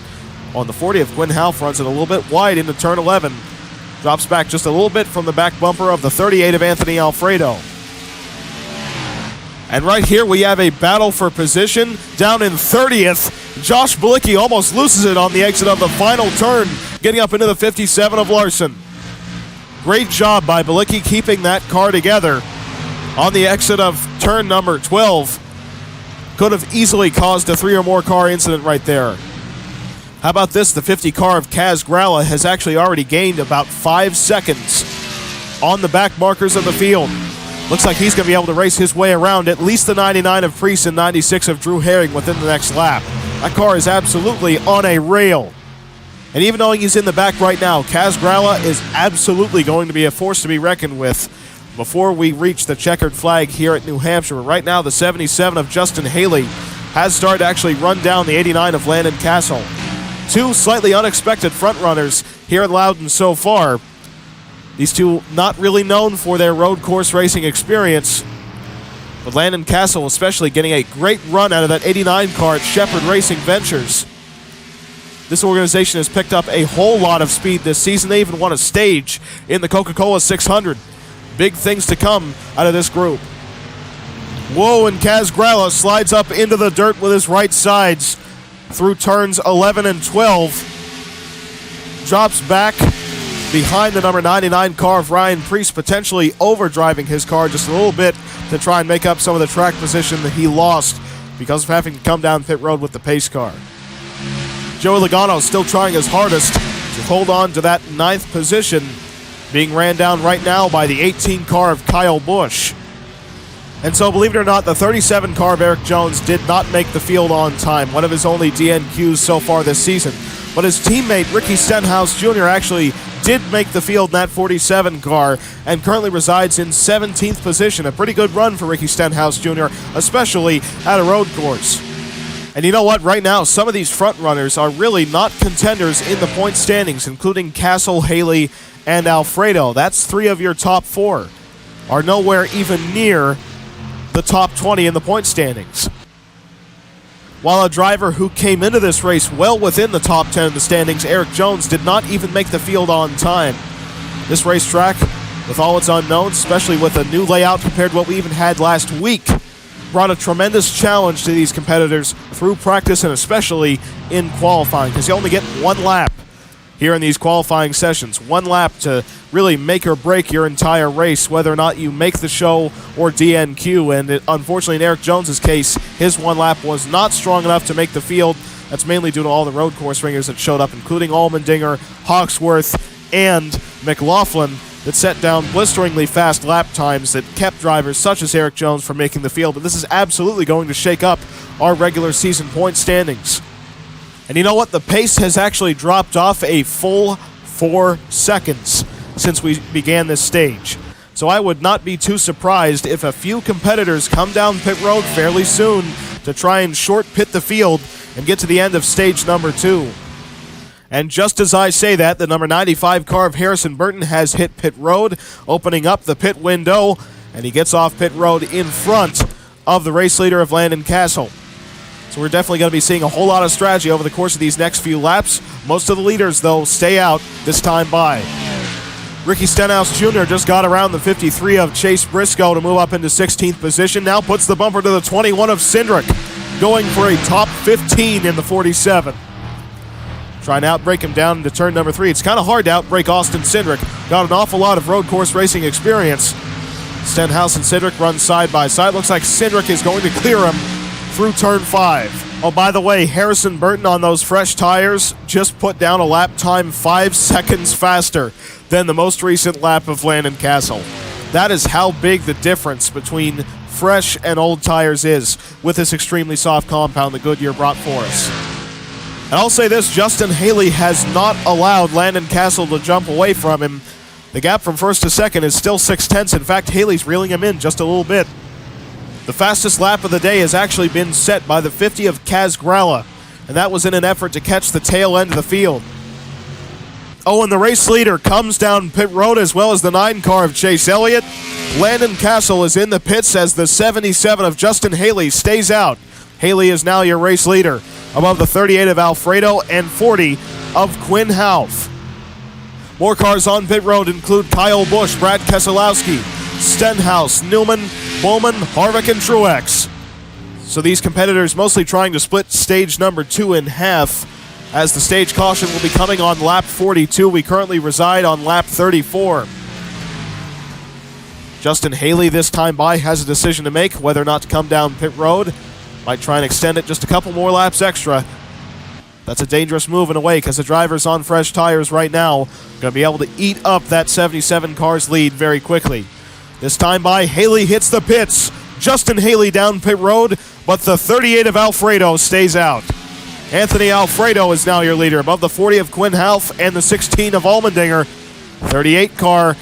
On the 40 of Quinn Half runs it a little bit wide into turn 11. Drops back just a little bit from the back bumper of the 38 of Anthony Alfredo. And right here we have a battle for position. Down in 30th, Josh Bilicki almost loses it on the exit of the final turn, getting up into the 57 of Larson. Great job by Bilicki keeping that car together on the exit of turn number 12. Could have easily caused a 3 or more car incident right there. How about this? The 50 car of Kaz Gralla has actually already gained about 5 seconds on the back markers of the field. Looks like he's going to be able to race his way around at least the 99 of Priest and 96 of Drew Herring within the next lap. That car is absolutely on a rail. And even though he's in the back right now, Kaz Gralla is absolutely going to be a force to be reckoned with before we reach the checkered flag here at New Hampshire. Right now, the 77 of Justin Haley has started to actually run down the 89 of Landon Castle. 2 slightly unexpected front runners here at Loudon so far. These 2 not really known for their road course racing experience, but Landon Castle especially getting a great run out of that 89 car at Shepherd Racing Ventures. This organization has picked up a whole lot of speed this season. They even won a stage in the Coca-Cola 600. Big things to come out of this group. Whoa, and Kaz Gralla slides up into the dirt with his right sides through turns 11 and 12. Drops back behind the number 99 car of Ryan Priest, potentially overdriving his car just a little bit to try and make up some of the track position that he lost because of having to come down pit road with the pace car. Joey Logano still trying his hardest to hold on to that 9th position, being ran down right now by the 18 car of Kyle Busch. And so, believe it or not, the 37 car of Eric Jones did not make the field on time, one of his only DNQs so far this season. But his teammate, Ricky Stenhouse Jr., actually did make the field in that 47 car and currently resides in 17th position. A pretty good run for Ricky Stenhouse Jr., especially at a road course. And you know what? Right now, some of these front runners are really not contenders in the point standings, including Castle, Haley, and Alfredo. That's 3 of your top 4 are nowhere even near the top 20 in the point standings. While a driver who came into this race well within the top 10 in the standings, Eric Jones, did not even make the field on time. This racetrack, with all its unknowns, especially with a new layout compared to what we even had last week, brought a tremendous challenge to these competitors through practice and especially in qualifying, because you only get 1 lap here in these qualifying sessions. 1 lap to really make or break your entire race, whether or not you make the show or DNQ. And unfortunately, in Eric Jones's case, his 1 lap was not strong enough to make the field. That's mainly due to all the road course ringers that showed up, including Allmendinger, Hawksworth, and McLaughlin, that set down blisteringly fast lap times that kept drivers such as Eric Jones from making the field. But this is absolutely going to shake up our regular season point standings. And you know what? The pace has actually dropped off a full 4 seconds since we began this stage. So I would not be too surprised if a few competitors come down pit road fairly soon to try and short pit the field and get to the end of stage number 2. And just as I say that, the number 95 car of Harrison Burton has hit pit road, opening up the pit window, and he gets off pit road in front of the race leader of Landon Castle. So we're definitely going to be seeing a whole lot of strategy over the course of these next few laps. Most of the leaders, though, stay out this time by. Ricky Stenhouse Jr. just got around the 53 of Chase Briscoe to move up into 16th position. Now puts the bumper to the 21 of Cindric, going for a top 15 in the 47. Trying to outbreak him down into turn number 3. It's kind of hard to outbreak Austin Cindric. Got an awful lot of road course racing experience. Stenhouse and Cindric run side by side. Looks like Cindric is going to clear him through turn 5. Oh, by the way, Harrison Burton on those fresh tires just put down a lap time 5 seconds faster than the most recent lap of Landon Castle. That is how big the difference between fresh and old tires is with this extremely soft compound that Goodyear brought for us. And I'll say this, Justin Haley has not allowed Landon Castle to jump away from him. The gap from first to second is still 6/10. In fact, Haley's reeling him in just a little bit. The fastest lap of the day has actually been set by the 50 of Kaz Gralla, and that was in an effort to catch the tail end of the field. Oh, and the race leader comes down pit road as well as the 9 car of Chase Elliott. Landon Castle is in the pits as the 77 of Justin Haley stays out. Haley is now your race leader, above the 38 of Alfredo and 40 of Quinn Houff. More cars on pit road include Kyle Busch, Brad Keselowski, Stenhouse, Newman, Bowman, Harvick, and Truex. So these competitors mostly trying to split stage number 2 in half, as the stage caution will be coming on lap 42. We currently reside on lap 34. Justin Haley this time by has a decision to make whether or not to come down pit road. Might try and extend it just a couple more laps extra. That's a dangerous move in a way because the driver's on fresh tires right now. Going to be able to eat up that 77 car's lead very quickly. This time by, Haley hits the pits. Justin Haley down pit road, but the 38 of Alfredo stays out. Anthony Alfredo is now your leader, above the 40 of Quinn Houff and the 16 of Allmendinger. 38 car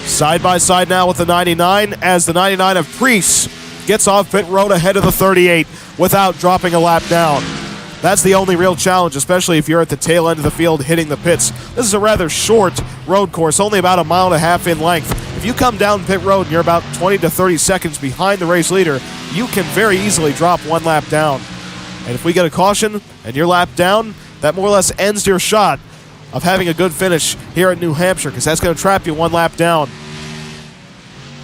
side by side now with the 99, as the 99 of Preece gets off pit road ahead of the 38 without dropping a lap down. That's the only real challenge, especially if you're at the tail end of the field hitting the pits. This is a rather short road course, only about 1.5 miles in length. If you come down pit road and you're about 20 to 30 seconds behind the race leader, you can very easily drop 1 lap down. And if we get a caution and you're lapped down, that more or less ends your shot of having a good finish here at New Hampshire, because that's going to trap you 1 lap down.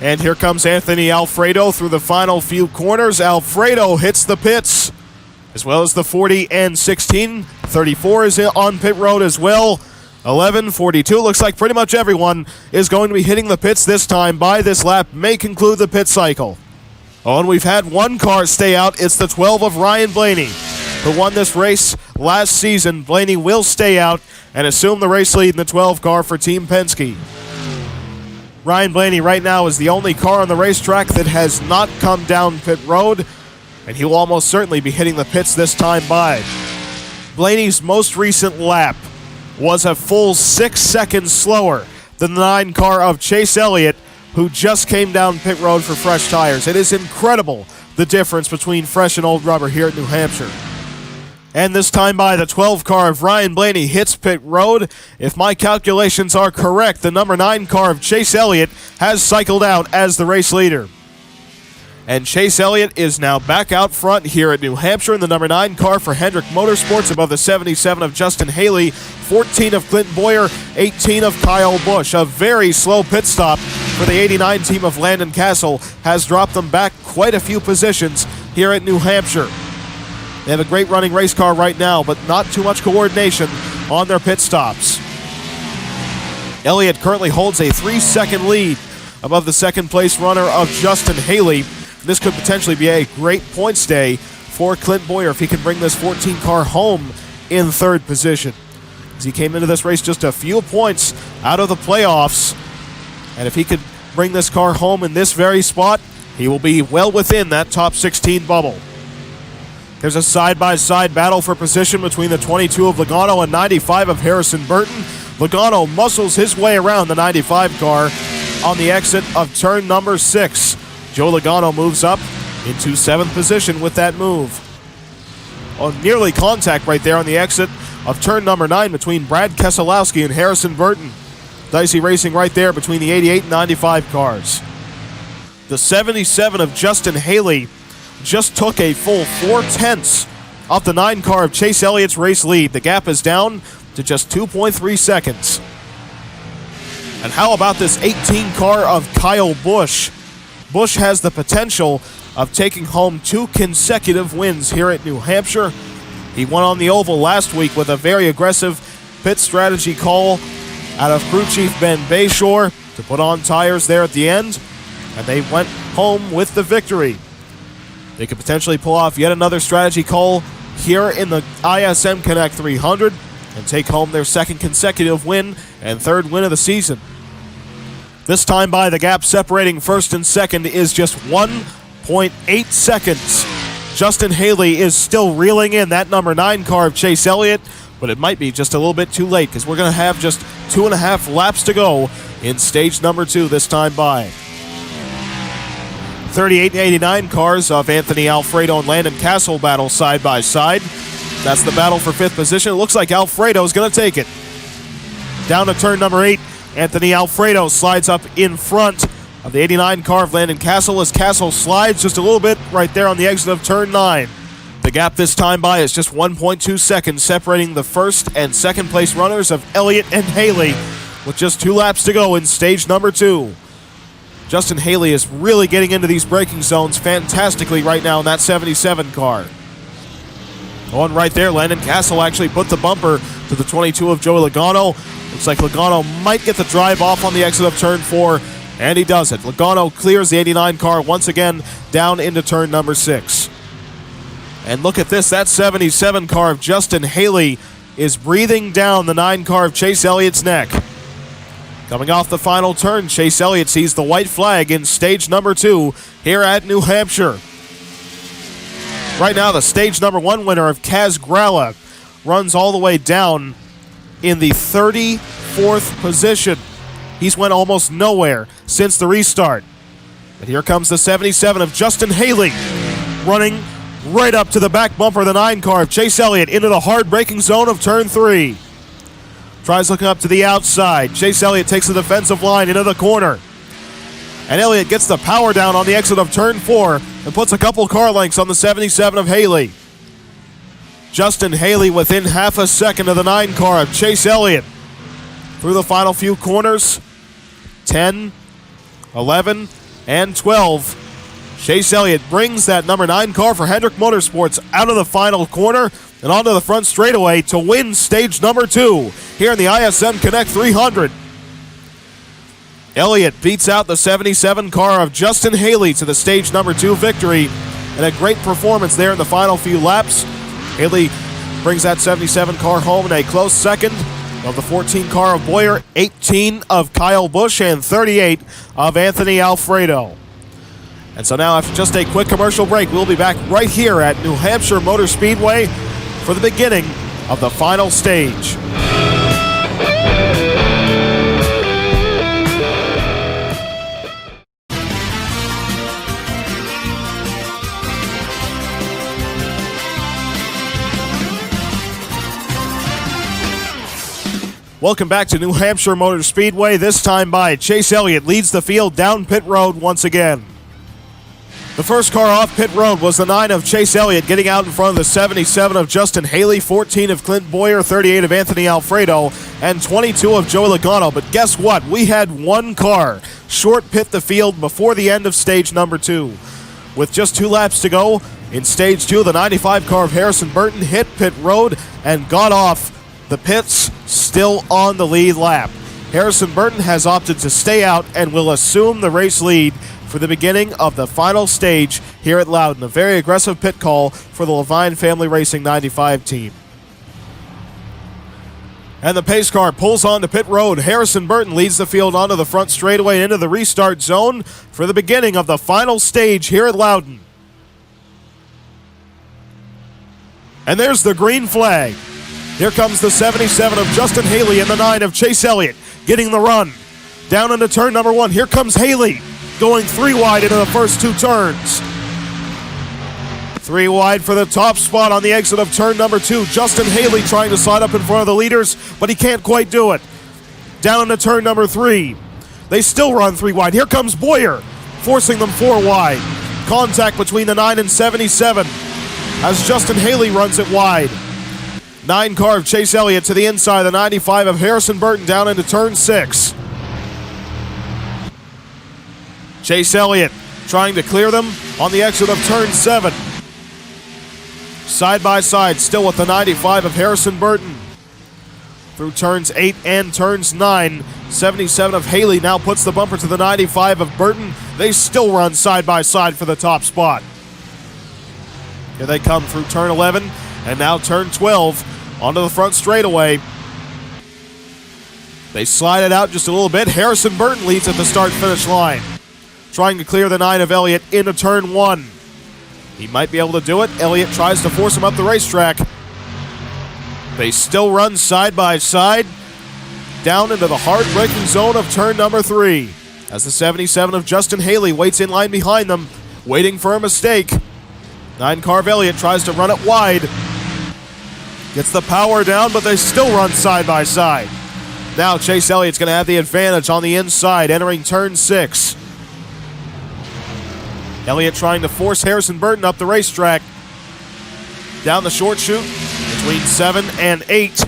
And here comes Anthony Alfredo through the final few corners. Alfredo hits the pits, as well as the 40 and 16. 34 is on pit road as well. 11, 42. Looks like pretty much everyone is going to be hitting the pits this time. By this lap may conclude the pit cycle. Oh, and we've had 1 car stay out. It's the 12 of Ryan Blaney, who won this race last season. Blaney will stay out and assume the race lead in the 12 car for Team Penske. Ryan Blaney right now is the only car on the racetrack that has not come down pit road, and he will almost certainly be hitting the pits this time by. Blaney's most recent lap was a full 6 seconds slower than the 9 car of Chase Elliott, who just came down pit road for fresh tires. It is incredible the difference between fresh and old rubber here at New Hampshire. And this time by, the 12 car of Ryan Blaney hits pit road. If my calculations are correct, the number 9 car of Chase Elliott has cycled out as the race leader. And Chase Elliott is now back out front here at New Hampshire in the number 9 car for Hendrick Motorsports, above the 77 of Justin Haley, 14 of Clinton Boyer, 18 of Kyle Busch. A very slow pit stop for the 89 team of Landon Castle has dropped them back quite a few positions here at New Hampshire. They have a great running race car right now, but not too much coordination on their pit stops. Elliott currently holds a 3-second lead above the second place runner of Justin Haley. This could potentially be a great points day for Clint Boyer if he can bring this 14 car home in 3rd position, as he came into this race just a few points out of the playoffs. And if he could bring this car home in this very spot, he will be well within that top 16 bubble. There's a side-by-side battle for position between the 22 of Logano and 95 of Harrison Burton. Logano muscles his way around the 95 car on the exit of turn number 6. Joe Logano moves up into 7th position with that move. Oh, nearly contact right there on the exit of turn number 9 between Brad Keselowski and Harrison Burton. Dicey racing right there between the 88 and 95 cars. The 77 of Justin Haley just took a full 4/10 off the 9 car of Chase Elliott's race lead. The gap is down to just 2.3 seconds. And how about this 18 car of Kyle Busch? Busch has the potential of taking home 2 consecutive wins here at New Hampshire. He won on the oval last week with a very aggressive pit strategy call out of crew chief Ben Bayshore to put on tires there at the end, and they went home with the victory. They could potentially pull off yet another strategy call here in the ISM Connect 300 and take home their 2nd consecutive win and 3rd win of the season. This time by, the gap separating 1st and 2nd is just 1.8 seconds. Justin Haley is still reeling in that number 9 car of Chase Elliott, but it might be just a little bit too late because we're going to have just 2.5 laps to go in stage number 2 this time by. 38 and 89 cars of Anthony Alfredo and Landon Castle battle side by side. That's the battle for 5th position. It looks like Alfredo is going to take it. Down to turn number 8, Anthony Alfredo slides up in front of the 89 car of Landon Castle as Castle slides just a little bit right there on the exit of turn 9. The gap this time by is just 1.2 seconds, separating the 1st and 2nd place runners of Elliott and Haley with just 2 laps to go in stage number 2. Justin Haley is really getting into these braking zones fantastically right now in that 77 car. Going right there, Landon Castle actually put the bumper to the 22 of Joey Logano. Looks like Logano might get the drive off on the exit of turn 4, and he does it. Logano clears the 89 car once again down into turn number 6. And look at this, that 77 car of Justin Haley is breathing down the 9 car of Chase Elliott's neck. Coming off the final turn, Chase Elliott sees the white flag in stage number 2 here at New Hampshire. Right now, the stage number 1 winner of Kaz Gralla runs all the way down in the 34th position. He's went almost nowhere since the restart. And here comes the 77 of Justin Haley running right up to the back bumper of the 9 car of Chase Elliott into the hard braking zone of turn 3. Tries looking up to the outside. Chase Elliott takes the defensive line into the corner. And Elliott gets the power down on the exit of turn 4 and puts a couple car lengths on the 77 of Haley. Justin Haley within half a second of the 9 car of Chase Elliott. Through the final few corners, 10, 11, and 12. Chase Elliott brings that number 9 car for Hendrick Motorsports out of the final corner and onto the front straightaway to win stage number 2 here in the ISM Connect 300. Elliott beats out the 77 car of Justin Haley to the stage number 2 victory, and a great performance there in the final few laps. Haley brings that 77 car home in a close second of the 14 car of Boyer, 18 of Kyle Busch, and 38 of Anthony Alfredo. And so now, after just a quick commercial break, we'll be back right here at New Hampshire Motor Speedway for the beginning of the final stage. Welcome back to New Hampshire Motor Speedway. This time by Chase Elliott leads the field down pit road once again. The first car off pit road was the 9 of Chase Elliott, getting out in front of the 77 of Justin Haley, 14 of Clint Boyer, 38 of Anthony Alfredo, and 22 of Joey Logano. But guess what? We had one car short pit the field before the end of stage number 2. With just 2 laps to go in stage 2, the 95 car of Harrison Burton hit pit road and got off the pits, still on the lead lap. Harrison Burton has opted to stay out and will assume the race lead for the beginning of the final stage here at Loudon. A very aggressive pit call for the Levine Family Racing 95 team. And the pace car pulls onto pit road. Harrison Burton leads the field onto the front straightaway into the restart zone for the beginning of the final stage here at Loudon. And there's the green flag. Here comes the 77 of Justin Haley and the 9 of Chase Elliott getting the run. Down into turn number 1. Here comes Haley going 3 wide into the first 2 turns. 3 wide for the top spot on the exit of turn number 2. Justin Haley trying to slide up in front of the leaders, but he can't quite do it. Down into turn number 3. They still run 3 wide. Here comes Boyer. forcing them 4 wide. Contact between the 9 and 77 as Justin Haley runs it wide. 9 car of Chase Elliott to the inside, the 95 of Harrison Burton down into turn 6. Chase Elliott trying to clear them on the exit of turn 7. Side by side, still with the 95 of Harrison Burton. Through turns 8 and turns 9, 77 of Haley now puts the bumper to the 95 of Burton. They still run side by side for the top spot. Here they come through turn 11 and now turn 12 onto the front straightaway. They slide it out just a little bit. Harrison Burton leads at the start-finish line, trying to clear the 9 of Elliott into turn 1. He might be able to do it. Elliott tries to force him up the racetrack. They still run side by side down into the hard braking zone of turn number 3 as the 77 of Justin Haley waits in line behind them, waiting for a mistake. 9 car of Elliott tries to run it wide. Gets the power down, but they still run side by side. Now Chase Elliott's going to have the advantage on the inside, entering turn 6. Elliott trying to force Harrison Burton up the racetrack. Down the short chute between 7 and 8.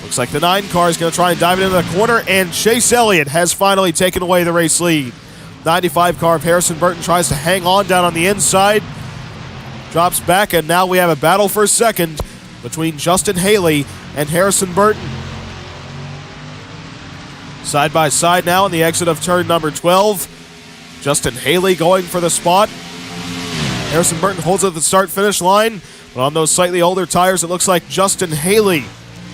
Looks like the 9 car is going to try and dive it into the corner, and Chase Elliott has finally taken away the race lead. 95 car of Harrison Burton tries to hang on down on the inside. Drops back, and now we have a battle for second between Justin Haley and Harrison Burton. Side by side now on the exit of turn number 12. Justin Haley going for the spot. Harrison Burton holds it at the start-finish line, but on those slightly older tires, it looks like Justin Haley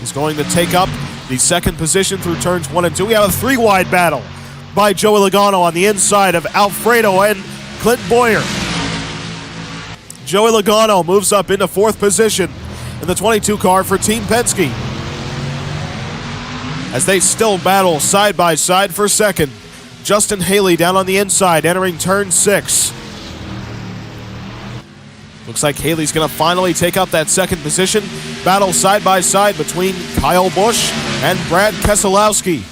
is going to take up the second position through turns 1 and 2. We have a 3-wide battle by Joey Logano on the inside of Alfredo and Clint Boyer. Joey Logano moves up into 4th position in the 22 car for Team Penske, as they still battle side by side for second. Justin Haley down on the inside, entering turn 6. Looks like Haley's going to finally take up that second position. Battle side by side between Kyle Busch and Brad Keselowski.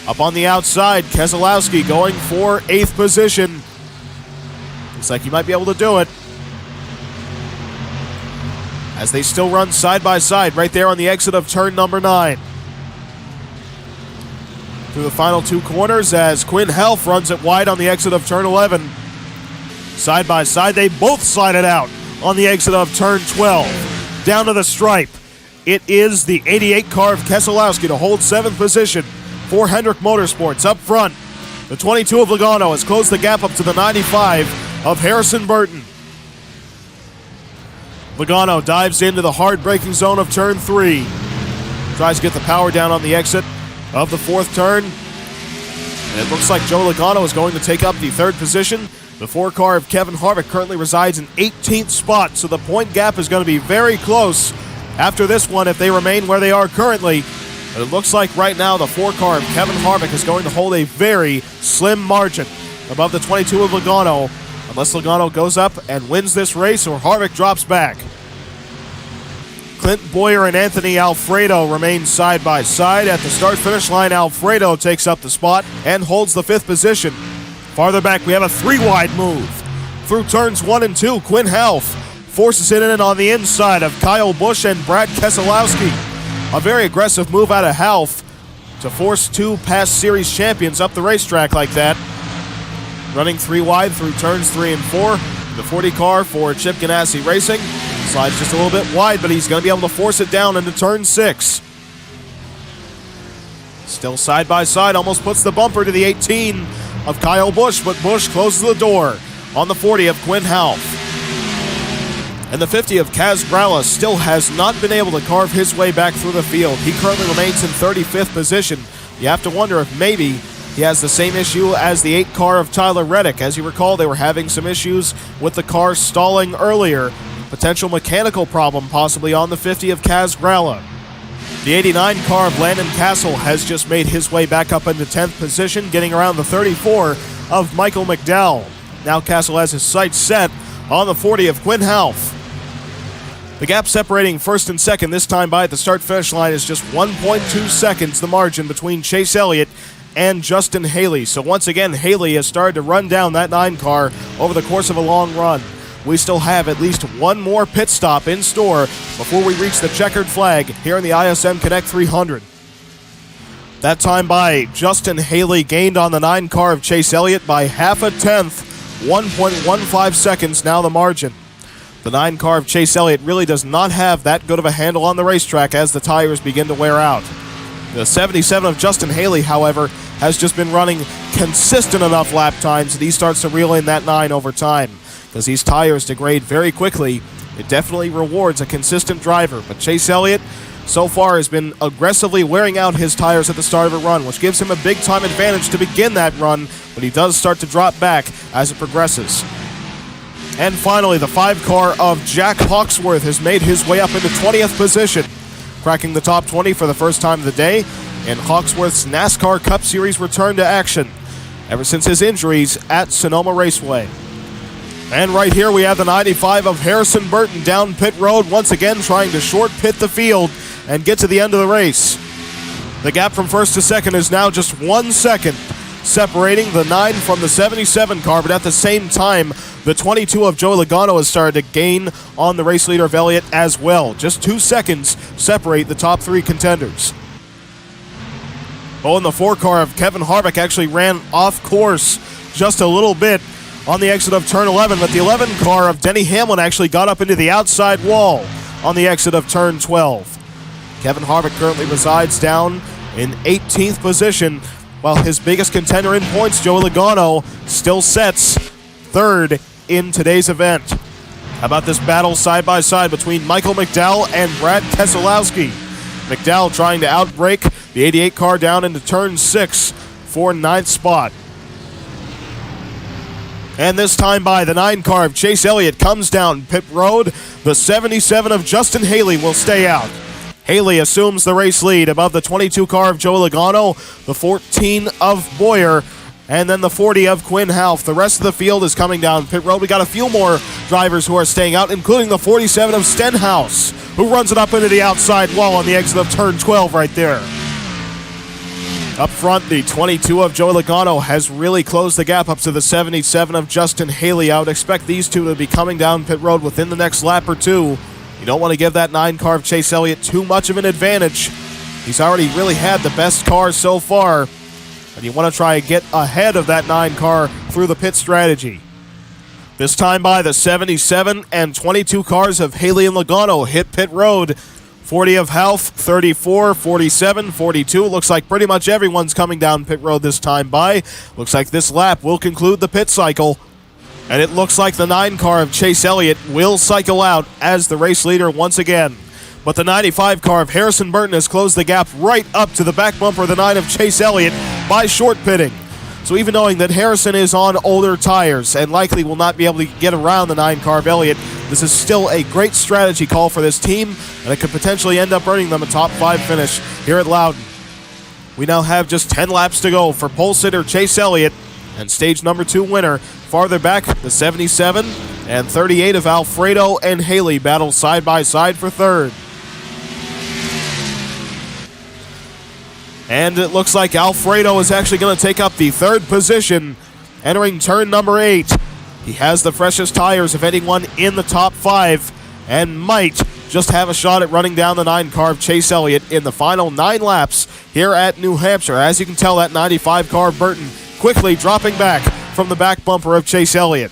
Up on the outside, Keselowski going for 8th position. Looks like he might be able to do it, as they still run side by side right there on the exit of turn number 9. Through the final 2 corners as Quinn Helf runs it wide on the exit of turn 11. Side by side, they both slide it out on the exit of turn 12. Down to the stripe. It is the 88 car of Keselowski to hold 7th position for Hendrick Motorsports. Up front, the 22 of Logano has closed the gap up to the 95 of Harrison Burton. Logano dives into the hard braking zone of turn 3. Tries to get the power down on the exit of the 4th turn. And it looks like Joe Logano is going to take up the 3rd position. The 4 car of Kevin Harvick currently resides in 18th spot, so the point gap is going to be very close after this one if they remain where they are currently. But it looks like right now the 4 car of Kevin Harvick is going to hold a very slim margin above the 22 of Logano, unless Logano goes up and wins this race or Harvick drops back. Clint Boyer and Anthony Alfredo remain side by side. At the start-finish line, Alfredo takes up the spot and holds the 5th position. Farther back, we have a 3-wide move. Through turns 1 and 2, Quinn Helf forces it in on the inside of Kyle Busch and Brad Keselowski. A very aggressive move out of Helf to force 2 past series champions up the racetrack like that. Running 3 wide through turns 3 and 4. The 40 car for Chip Ganassi Racing slides just a little bit wide, but he's going to be able to force it down into turn 6. Still side by side, almost puts the bumper to the 18 of Kyle Busch, but Busch closes the door on the 40 of Quinn Helf. And the 50 of Kaz Grala still has not been able to carve his way back through the field. He currently remains in 35th position. You have to wonder if maybe he has the same issue as the 8 car of Tyler Reddick. As you recall, they were having some issues with the car stalling earlier. Potential mechanical problem possibly on the 50 of Kaz Grala. The 89 car of Landon Castle has just made his way back up into 10th position, getting around the 34 of Michael McDowell. Now Castle has his sights set on the 40 of Quinn Helf. The gap separating first and second this time by at the start-finish line is just 1.2 seconds, the margin between Chase Elliott and Justin Haley. So once again, Haley has started to run down that 9 car over the course of a long run. We still have at least one more pit stop in store before we reach the checkered flag here in the ISM Connect 300. That time by Justin Haley gained on the 9 car of Chase Elliott by half a tenth, 1.15 seconds now the margin. The 9 car of Chase Elliott really does not have that good of a handle on the racetrack as the tires begin to wear out. The 77 of Justin Haley, however, has just been running consistent enough lap times that he starts to reel in that 9 over time. As these tires degrade very quickly, it definitely rewards a consistent driver. But Chase Elliott, so far, has been aggressively wearing out his tires at the start of a run, which gives him a big-time advantage to begin that run, but he does start to drop back as it progresses. And finally, the 5 car of Jack Hawksworth has made his way up into 20th position, cracking the top 20 for the first time of the day, and Hawksworth's NASCAR Cup Series return to action ever since his injuries at Sonoma Raceway. And right here we have the 95 of Harrison Burton down pit road, once again trying to short pit the field and get to the end of the race. The gap from first to second is now just 1 second, separating the 9 from the 77 car, but at the same time, the 22 of Joey Logano has started to gain on the race leader of Elliott as well. Just 2 seconds separate the top 3 contenders. Oh, and the 4 car of Kevin Harvick actually ran off course just a little bit on the exit of turn 11, but the 11 car of Denny Hamlin actually got up into the outside wall on the exit of turn 12. Kevin Harvick currently resides down in 18th position, while his biggest contender in points, Joey Logano, still sets 3rd in today's event. How about this battle side by side between Michael McDowell and Brad Keselowski? McDowell trying to outbrake the 88 car down into turn 6 for 9th spot. And this time by the 9 car of Chase Elliott comes down pit road. The 77 of Justin Haley will stay out. Haley assumes the race lead above the 22 car of Joey Logano, the 14 of Boyer, and then the 40 of Quinn Half. The rest of the field is coming down pit road. We got a few more drivers who are staying out, including the 47 of Stenhouse, who runs it up into the outside wall on the exit of turn 12 right there. Up front, the 22 of Joey Logano has really closed the gap up to the 77 of Justin Haley. I would expect these two to be coming down pit road within the next lap or two. You don't want to give that 9 car of Chase Elliott too much of an advantage. He's already really had the best car so far, and you want to try and get ahead of that 9 car through the pit strategy. This time by the 77 and 22 cars of Haley and Logano hit pit road. 40 of Half, 34, 47, 42. Looks like pretty much everyone's coming down pit road this time by. Looks like this lap will conclude the pit cycle. And it looks like the 9 car of Chase Elliott will cycle out as the race leader once again. But the 95 car of Harrison Burton has closed the gap right up to the back bumper of the 9 of Chase Elliott by short pitting. So even knowing that Harrison is on older tires and likely will not be able to get around the 9 car of Elliott, this is still a great strategy call for this team, and it could potentially end up earning them a top 5 finish here at Loudon. We now have just 10 laps to go for pole sitter Chase Elliott and stage number 2 winner. Farther back, the 77 and 38 of Alfredo and Haley battle side by side for 3rd. And it looks like Alfredo is actually going to take up the 3rd position, entering turn number 8. He has the freshest tires of anyone in the top 5 and might just have a shot at running down the 9 car of Chase Elliott in the final 9 laps here at New Hampshire. As you can tell, that 95 car of Burton quickly dropping back from the back bumper of Chase Elliott.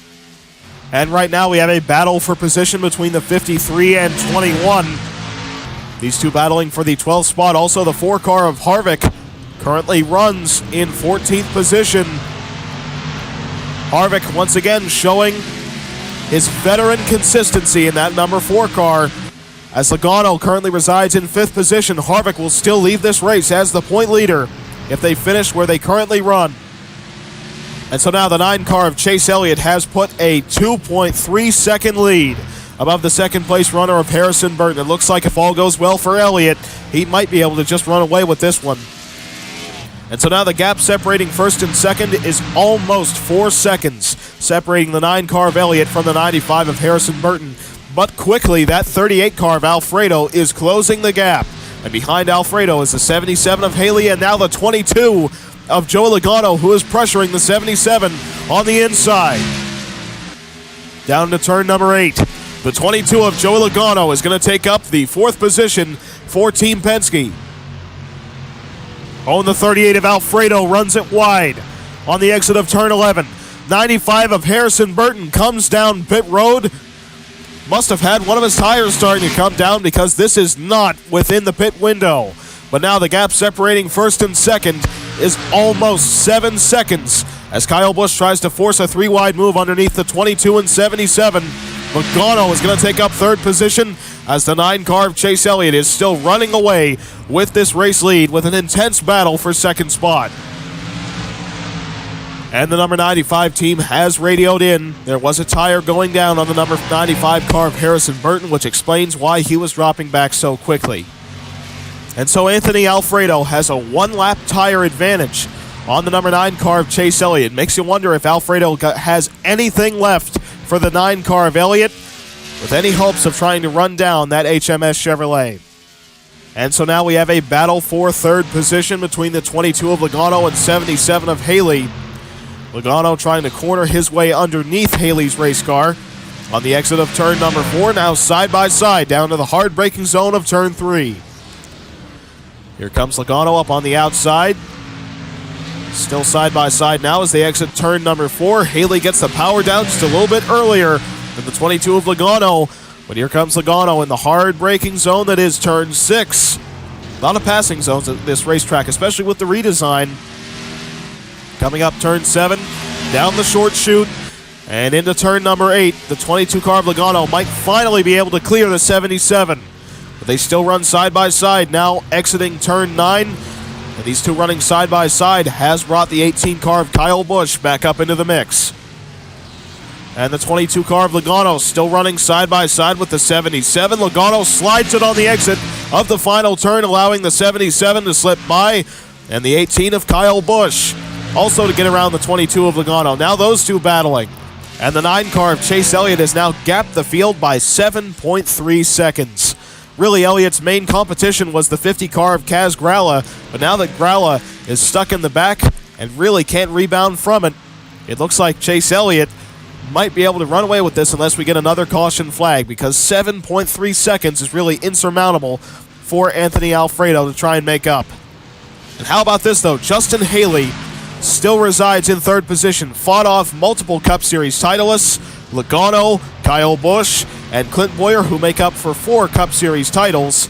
And right now we have a battle for position between the 53 and 21. These two battling for the 12th spot. Also, the 4 car of Harvick currently runs in 14th position. Harvick once again showing his veteran consistency in that number 4 car. As Logano currently resides in 5th position, Harvick will still leave this race as the point leader if they finish where they currently run. And so now the 9 car of Chase Elliott has put a 2.3 second lead above the 2nd place runner of Harrison Burton. It looks like if all goes well for Elliott, he might be able to just run away with this one. And so now the gap separating 1st and 2nd is almost 4 seconds, separating the 9 car of Elliott from the 95 of Harrison Burton. But quickly, that 38 car of Alfredo is closing the gap. And behind Alfredo is the 77 of Haley and now the 22 of Joey Logano, who is pressuring the 77 on the inside. Down to turn number 8. The 22 of Joey Logano is going to take up the 4th position for Team Penske. On the 38 of Alfredo runs it wide on the exit of turn 11. 95 of Harrison Burton comes down pit road. Must have had one of his tires starting to come down because this is not within the pit window. But now the gap separating first and second is almost 7 seconds as Kyle Busch tries to force a 3-wide move underneath the 22 and 77. Logano is going to take up 3rd position as the 9 car of Chase Elliott is still running away with this race lead with an intense battle for 2nd spot. And the number 95 team has radioed in. There was a tire going down on the number 95 car of Harrison Burton, which explains why he was dropping back so quickly. And so Anthony Alfredo has a 1-lap tire advantage on the number 9 car of Chase Elliott. Makes you wonder if Alfredo has anything left for the 9 car of Elliott, with any hopes of trying to run down that HMS Chevrolet. And so now we have a battle for 3rd position between the 22 of Logano and 77 of Haley. Logano trying to corner his way underneath Haley's race car on the exit of turn number 4, now side by side down to the hard braking zone of turn 3. Here comes Logano up on the outside. Still side by side now as they exit turn number 4. Haley gets the power down just a little bit earlier than the 22 of Logano. But here comes Logano in the hard braking zone that is turn 6. A lot of passing zones at this racetrack, especially with the redesign. Coming up turn 7, down the short chute, and into turn number 8. The 22 car of Logano might finally be able to clear the 77. But they still run side by side, now exiting turn 9. And these two running side by side has brought the 18 car of Kyle Busch back up into the mix. And the 22 car of Logano still running side by side with the 77. Logano slides it on the exit of the final turn, allowing the 77 to slip by. And the 18 of Kyle Busch also to get around the 22 of Logano. Now those two battling. And the 9 car of Chase Elliott has now gapped the field by 7.3 seconds. Really, Elliott's main competition was the 50 car of Kaz Gralla, but now that Gralla is stuck in the back and really can't rebound from it, it looks like Chase Elliott might be able to run away with this unless we get another caution flag, because 7.3 seconds is really insurmountable for Anthony Alfredo to try and make up. And how about this, though? Justin Haley still resides in 3rd position, fought off multiple Cup Series titleists, Logano, Kyle Busch, and Clint Boyer, who make up for 4 Cup Series titles,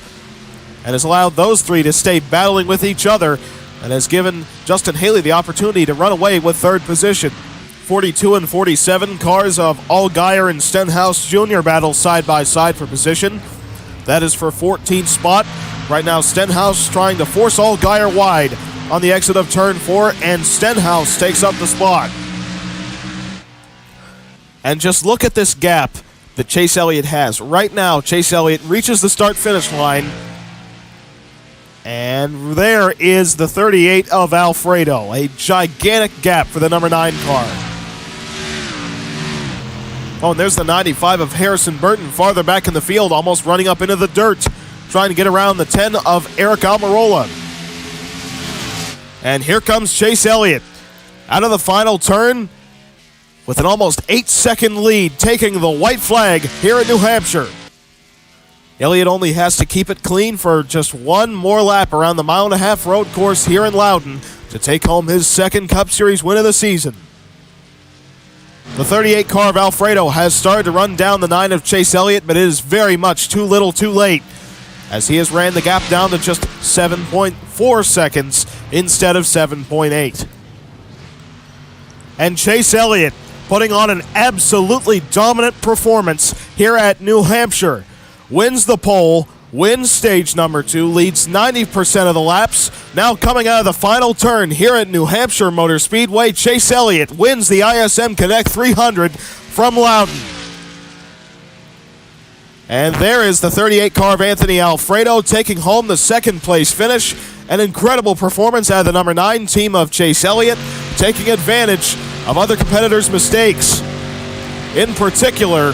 and has allowed those 3 to stay battling with each other, and has given Justin Haley the opportunity to run away with 3rd position. 42 and 47 cars of Allgaier and Stenhouse Jr. battle side by side for position. That is for 14th spot. Right now Stenhouse trying to force Allgaier wide on the exit of turn 4, and Stenhouse takes up the spot. And just look at this gap that Chase Elliott has. Right now, Chase Elliott reaches the start-finish line, and there is the 38 of Alfredo. A gigantic gap for the number 9 car. Oh, and there's the 95 of Harrison Burton farther back in the field, almost running up into the dirt, trying to get around the 10 of Eric Almirola. And here comes Chase Elliott out of the final turn with an almost 8-second lead, taking the white flag here in New Hampshire. Elliott only has to keep it clean for just one more lap around the 1.5-mile road course here in Loudon to take home his 2nd Cup Series win of the season. The 38 car of Alfredo has started to run down the 9 of Chase Elliott, but it is very much too little too late, as he has ran the gap down to just 7.4 seconds instead of 7.8. And Chase Elliott putting on an absolutely dominant performance here at New Hampshire. Wins the pole, wins stage number 2, leads 90% of the laps. Now coming out of the final turn here at New Hampshire Motor Speedway, Chase Elliott wins the ISM Connect 300 from Loudon. And there is the 38 car of Anthony Alfredo taking home the 2nd place finish. An incredible performance out of the number 9 team of Chase Elliott, taking advantage of other competitors' mistakes. In particular,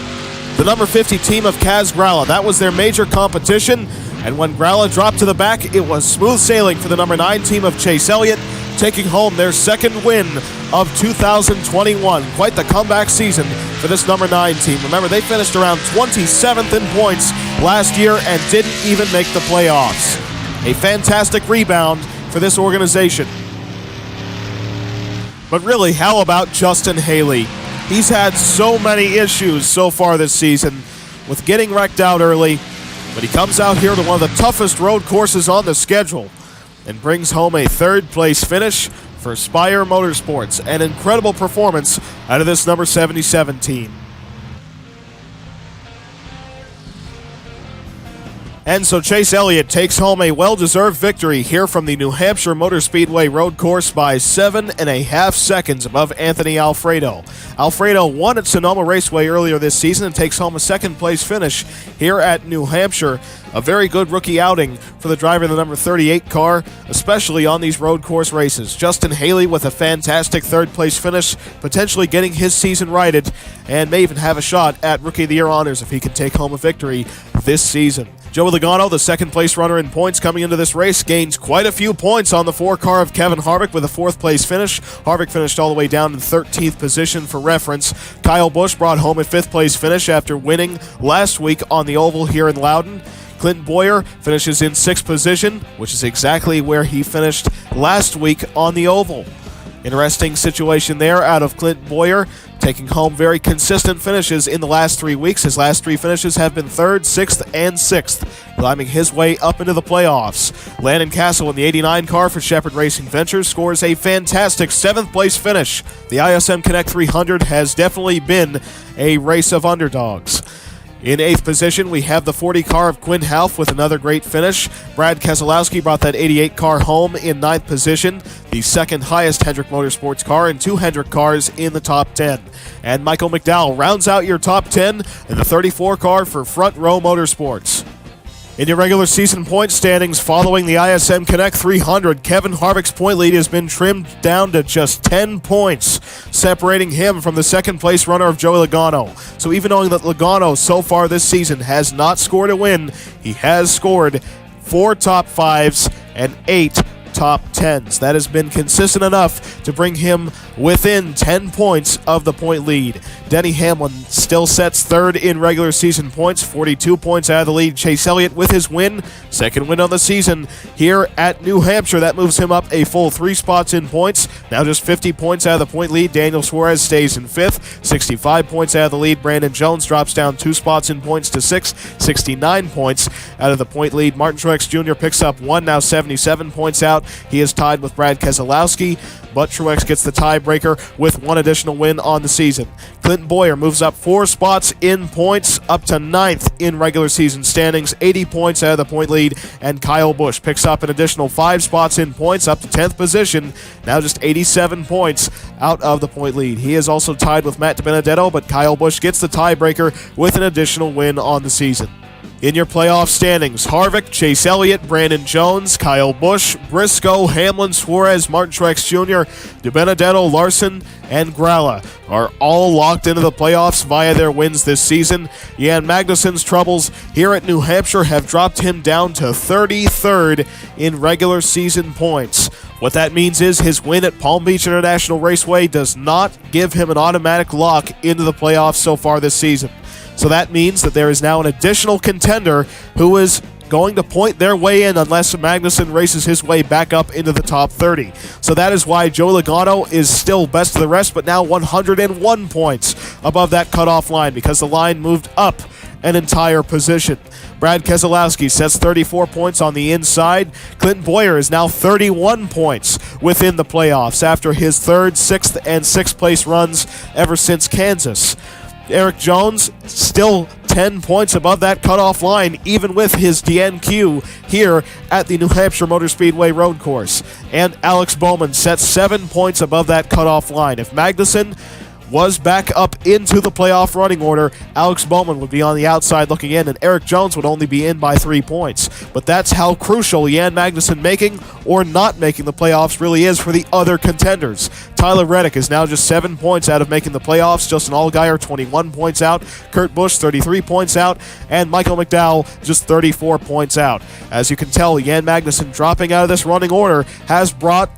the number 50 team of Kaz Gralla. That was their major competition, and when Gralla dropped to the back, it was smooth sailing for the number 9 team of Chase Elliott, taking home their second win of 2021. Quite the comeback season for this number 9 team. Remember, they finished around 27th in points last year and didn't even make the playoffs. A fantastic rebound for this organization. But really, how about Justin Haley? He's had so many issues so far this season with getting wrecked out early, but he comes out here to one of the toughest road courses on the schedule and brings home a third-place finish for Spire Motorsports. An incredible performance out of this number 77 team. And so Chase Elliott takes home a well-deserved victory here from the New Hampshire Motor Speedway road course by 7.5 seconds above Anthony Alfredo. Alfredo won at Sonoma Raceway earlier this season and takes home a second-place finish here at New Hampshire. A very good rookie outing for the driver in the number 38 car, especially on these road course races. Justin Haley with a fantastic third-place finish, potentially getting his season righted, and may even have a shot at Rookie of the Year honors if he can take home a victory this season. Joey Logano, the second-place runner in points coming into this race, gains quite a few points on the 4 car of Kevin Harvick with a 4th-place finish. Harvick finished all the way down in 13th position for reference. Kyle Busch brought home a 5th-place finish after winning last week on the oval here in Loudon. Clinton Boyer finishes in 6th position, which is exactly where he finished last week on the oval. Interesting situation there out of Clinton Boyer, taking home very consistent finishes in the last 3 weeks. His last 3 finishes have been 3rd, 6th, and 6th, climbing his way up into the playoffs. Landon Castle in the 89 car for Shepherd Racing Ventures scores a fantastic 7th-place finish. The ISM Connect 300 has definitely been a race of underdogs. In 8th position, we have the 40 car of Quinn Half with another great finish. Brad Keselowski brought that 88 car home in 9th position, the second highest Hendrick Motorsports car, and 2 Hendrick cars in the top 10. And Michael McDowell rounds out your top 10 in the 34 car for Front Row Motorsports. In your regular season point standings following the ISM Connect 300, Kevin Harvick's point lead has been trimmed down to just 10 points, separating him from the second-place runner of Joey Logano. So even knowing that Logano so far this season has not scored a win, he has scored 4 top 5s and 8 top 10s. That has been consistent enough to bring him within 10 points of the point lead. Denny Hamlin still sets 3rd in regular season points, 42 points out of the lead. Chase Elliott with his win, second win on the season here at New Hampshire. That moves him up a full 3 spots in points. Now just 50 points out of the point lead. Daniel Suarez stays in 5th, 65 points out of the lead. Brandon Jones drops down 2 spots in points to 6th, 69 points out of the point lead. Martin Truex Jr. picks up 1, now 77 points out. He is tied with Brad Keselowski, but Truex gets the tiebreaker with 1 additional win on the season. Clinton Boyer moves up 4 spots in points, up to 9th in regular season standings, 80 points out of the point lead, and Kyle Busch picks up an additional 5 spots in points, up to 10th position, now just 87 points out of the point lead. He is also tied with Matt DiBenedetto, but Kyle Busch gets the tiebreaker with an additional win on the season. In your playoff standings, Harvick, Chase Elliott, Brandon Jones, Kyle Busch, Briscoe, Hamlin, Suarez, Martin Truex Jr., DiBenedetto, Larson, and Gralla are all locked into the playoffs via their wins this season. Jan Magnussen's troubles here at New Hampshire have dropped him down to 33rd in regular season points. What that means is his win at Palm Beach International Raceway does not give him an automatic lock into the playoffs so far this season. So that means that there is now an additional contender who is going to point their way in unless Magnussen races his way back up into the top 30. So that is why Joey Logano is still best of the rest, but now 101 points above that cutoff line because the line moved up an entire position. Brad Keselowski sets 34 points on the inside. Clinton Boyer is now 31 points within the playoffs after his 3rd, 6th, and 6th place runs ever since Kansas. Eric Jones still 10 points above that cutoff line, even with his DNQ here at the New Hampshire Motor Speedway road course. And Alex Bowman sets 7 points above that cutoff line. If Magnussen was back up into the playoff running order, Alex Bowman would be on the outside looking in, and Eric Jones would only be in by 3 points. But that's how crucial Jan Magnussen making or not making the playoffs really is for the other contenders. Tyler Reddick is now just 7 points out of making the playoffs. Justin Allgaier 21 points out. Kurt Busch 33 points out. And Michael McDowell just 34 points out. As you can tell, Jan Magnussen dropping out of this running order has brought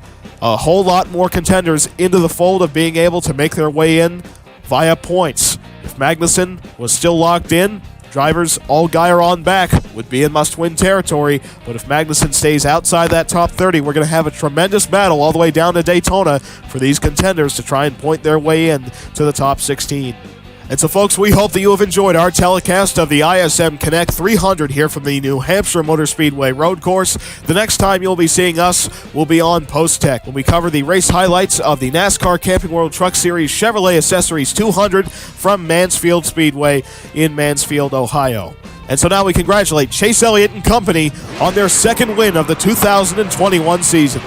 a whole lot more contenders into the fold of being able to make their way in via points. If Magnussen was still locked in, drivers all Geyer on back would be in must-win territory, but if Magnussen stays outside that top 30, we're going to have a tremendous battle all the way down to Daytona for these contenders to try and point their way in to the top 16. And so, folks, we hope that you have enjoyed our telecast of the ISM Connect 300 here from the New Hampshire Motor Speedway road course. The next time you'll be seeing us will be on Post Tech when we cover the race highlights of the NASCAR Camping World Truck Series Chevrolet Accessories 200 from Mansfield Speedway in Mansfield, Ohio. And so now we congratulate Chase Elliott and company on their second win of the 2021 season.